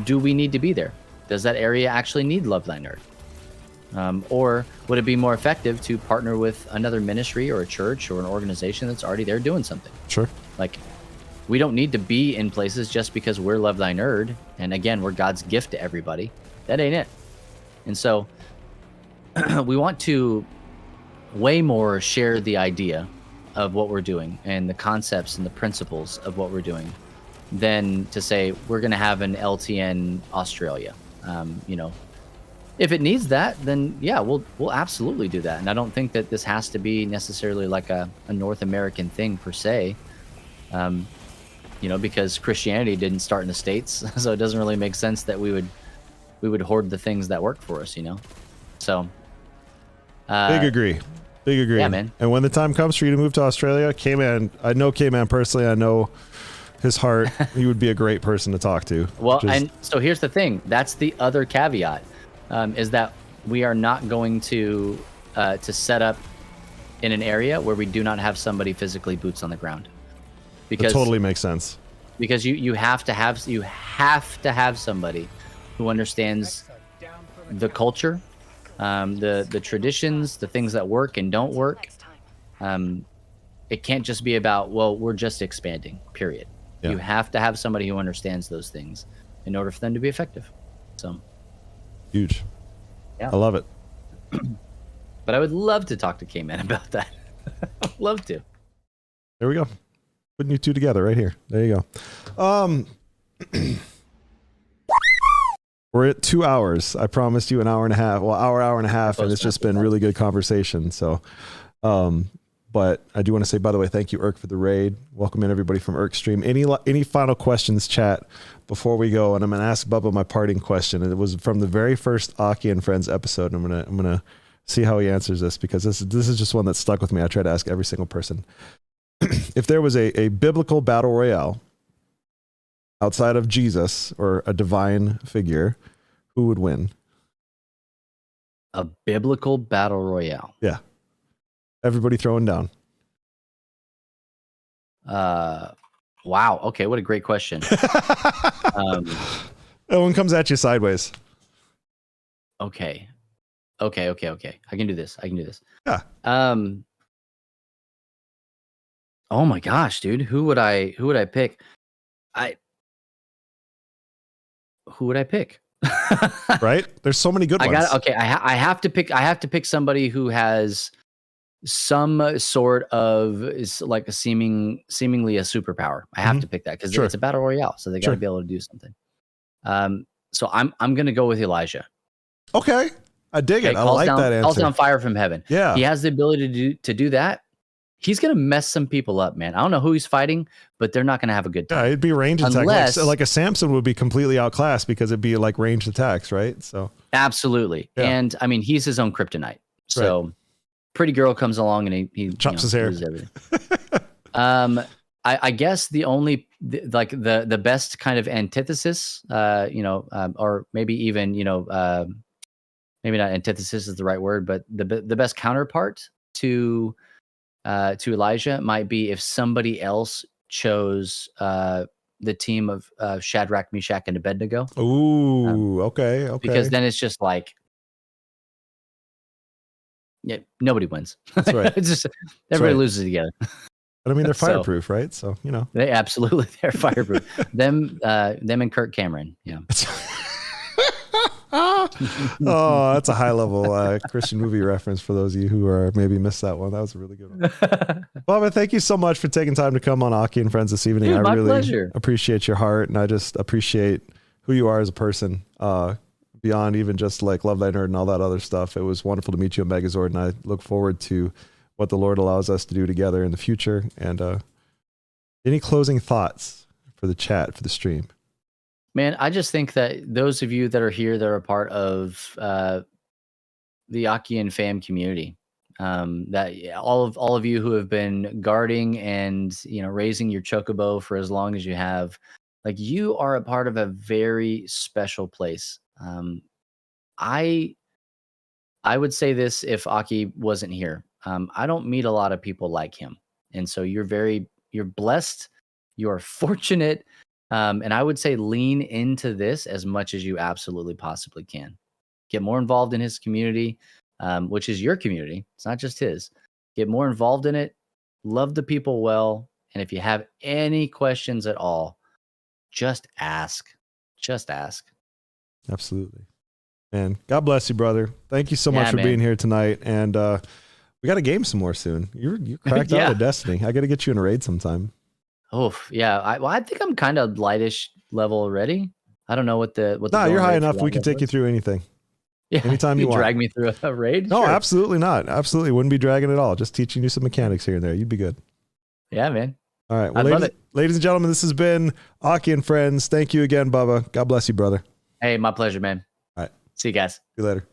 do we need to be there? Does that area actually need Love Thy Nerd? Or would it be more effective to partner with another ministry or a church or an organization that's already there doing something? Sure. Like, we don't need to be in places just because we're Love Thy Nerd. And again, we're God's gift to everybody. That ain't it. And so we want to way more share the idea of what we're doing and the concepts and the principles of what we're doing than to say we're going to have an LTN Australia. If it needs that, then yeah, we'll absolutely do that. And I don't think that this has to be necessarily like a North American thing per se. Because Christianity didn't start in the States, so it doesn't really make sense that we would hoard the things that work for us, So Big agree. Yeah, man. And when the time comes for you to move to Australia, K-Man, I know K-Man personally. I know his heart. He would be a great person to talk to. Well, and so here's the thing. That's the other caveat, is that we are not going to set up in an area where we do not have somebody physically boots on the ground. Because it totally makes sense. Because you have to have somebody who understands the culture, the traditions, the things that work and don't work. It can't just be about, well, we're just expanding, period. Yeah. You have to have somebody who understands those things in order for them to be effective. So huge. Yeah. I love it. But I would love to talk to K-Man about that. Love to. There we go. Putting you two together right here. There you go. We're at 2 hours. I promised you an hour and a half. Well, hour and a half, and it's just been really good conversation. So, but I do want to say, by the way, thank you, Irk, for the raid. Welcome in everybody from Irk Stream. Any final questions, chat, before we go? And I'm going to ask Bubba my parting question. And it was from the very first Aki and Friends episode. And I'm gonna see how he answers this, because this is just one that stuck with me. I try to ask every single person. If there was a biblical battle royale outside of Jesus or a divine figure, who would win? A biblical battle royale. Yeah. Everybody throwing down. Wow. Okay. What a great question. That one comes at you sideways. Okay. I can do this. Yeah. Oh my gosh, dude. Who would I pick? Who would I pick? Right? There's so many good ones. I have to pick somebody who has some sort of, is like a seemingly a superpower. I have to pick that because it's a battle royale, so they got to be able to do something. So I'm gonna go with Elijah. Okay, I dig it. I like that answer. Calls down fire from heaven. Yeah, he has the ability to do that. He's gonna mess some people up, man. I don't know who he's fighting, but they're not gonna have a good time. Yeah, it'd be range attack. Like a Samson would be completely outclassed because it'd be like ranged attacks, right? So absolutely. Yeah. And I mean, he's his own kryptonite. So right. Pretty girl comes along and he chops his hair. I guess the only the best kind of antithesis, or maybe even maybe not antithesis is the right word, but the best counterpart to Elijah might be if somebody else chose the team of Shadrach, Meshach, and Abednego. Ooh, okay. Because then it's just like, yeah, nobody wins. That's right. It's just everybody loses together. But I mean, they're fireproof, right? So they're fireproof. them and Kirk Cameron. Yeah. Oh, that's a high level Christian movie reference for those of you who are maybe missed that one. That was a really good one. Bubba, thank you so much for taking time to come on Aki and Friends this evening. Dude, I really pleasure. Appreciate your heart, and I just appreciate who you are as a person. Beyond even just like Love Thy Nerd and all that other stuff. It was wonderful to meet you at Megazord, and I look forward to what the Lord allows us to do together in the future. And any closing thoughts for the chat, for the stream? Man, I just think that those of you that are here that are a part of the Aki and fam community, That all of you who have been guarding and raising your chocobo for as long as you have, like, you are a part of a very special place. I would say this if Aki wasn't here. I don't meet a lot of people like him, and so you're blessed, you're fortunate, and I would say lean into this as much as you absolutely possibly can. Get more involved in his community, which is your community. It's not just his. Get more involved in it. Love the people well, and if you have any questions at all, just ask. Just ask. Absolutely. And God bless you, brother. Thank you so much Yeah, for man. being here tonight. And we got to game some more soon. You cracked out Yeah. of Destiny. I got to get you in a raid sometime. Oh, yeah. I think I'm kind of lightish level already. I don't know what the No, you're going high rate for enough. We that can take was. you through anything. Yeah, anytime you want. drag me through a raid. No, Sure. absolutely not. Absolutely. Wouldn't be dragging at all. Just teaching you some mechanics here and there. You'd be good. Yeah, man. All right. Well, I'd love it. ladies and gentlemen, this has been Aki and Friends. Thank you again, Bubba. God bless you, brother. Hey, my pleasure, man. All right. See you guys. See you later.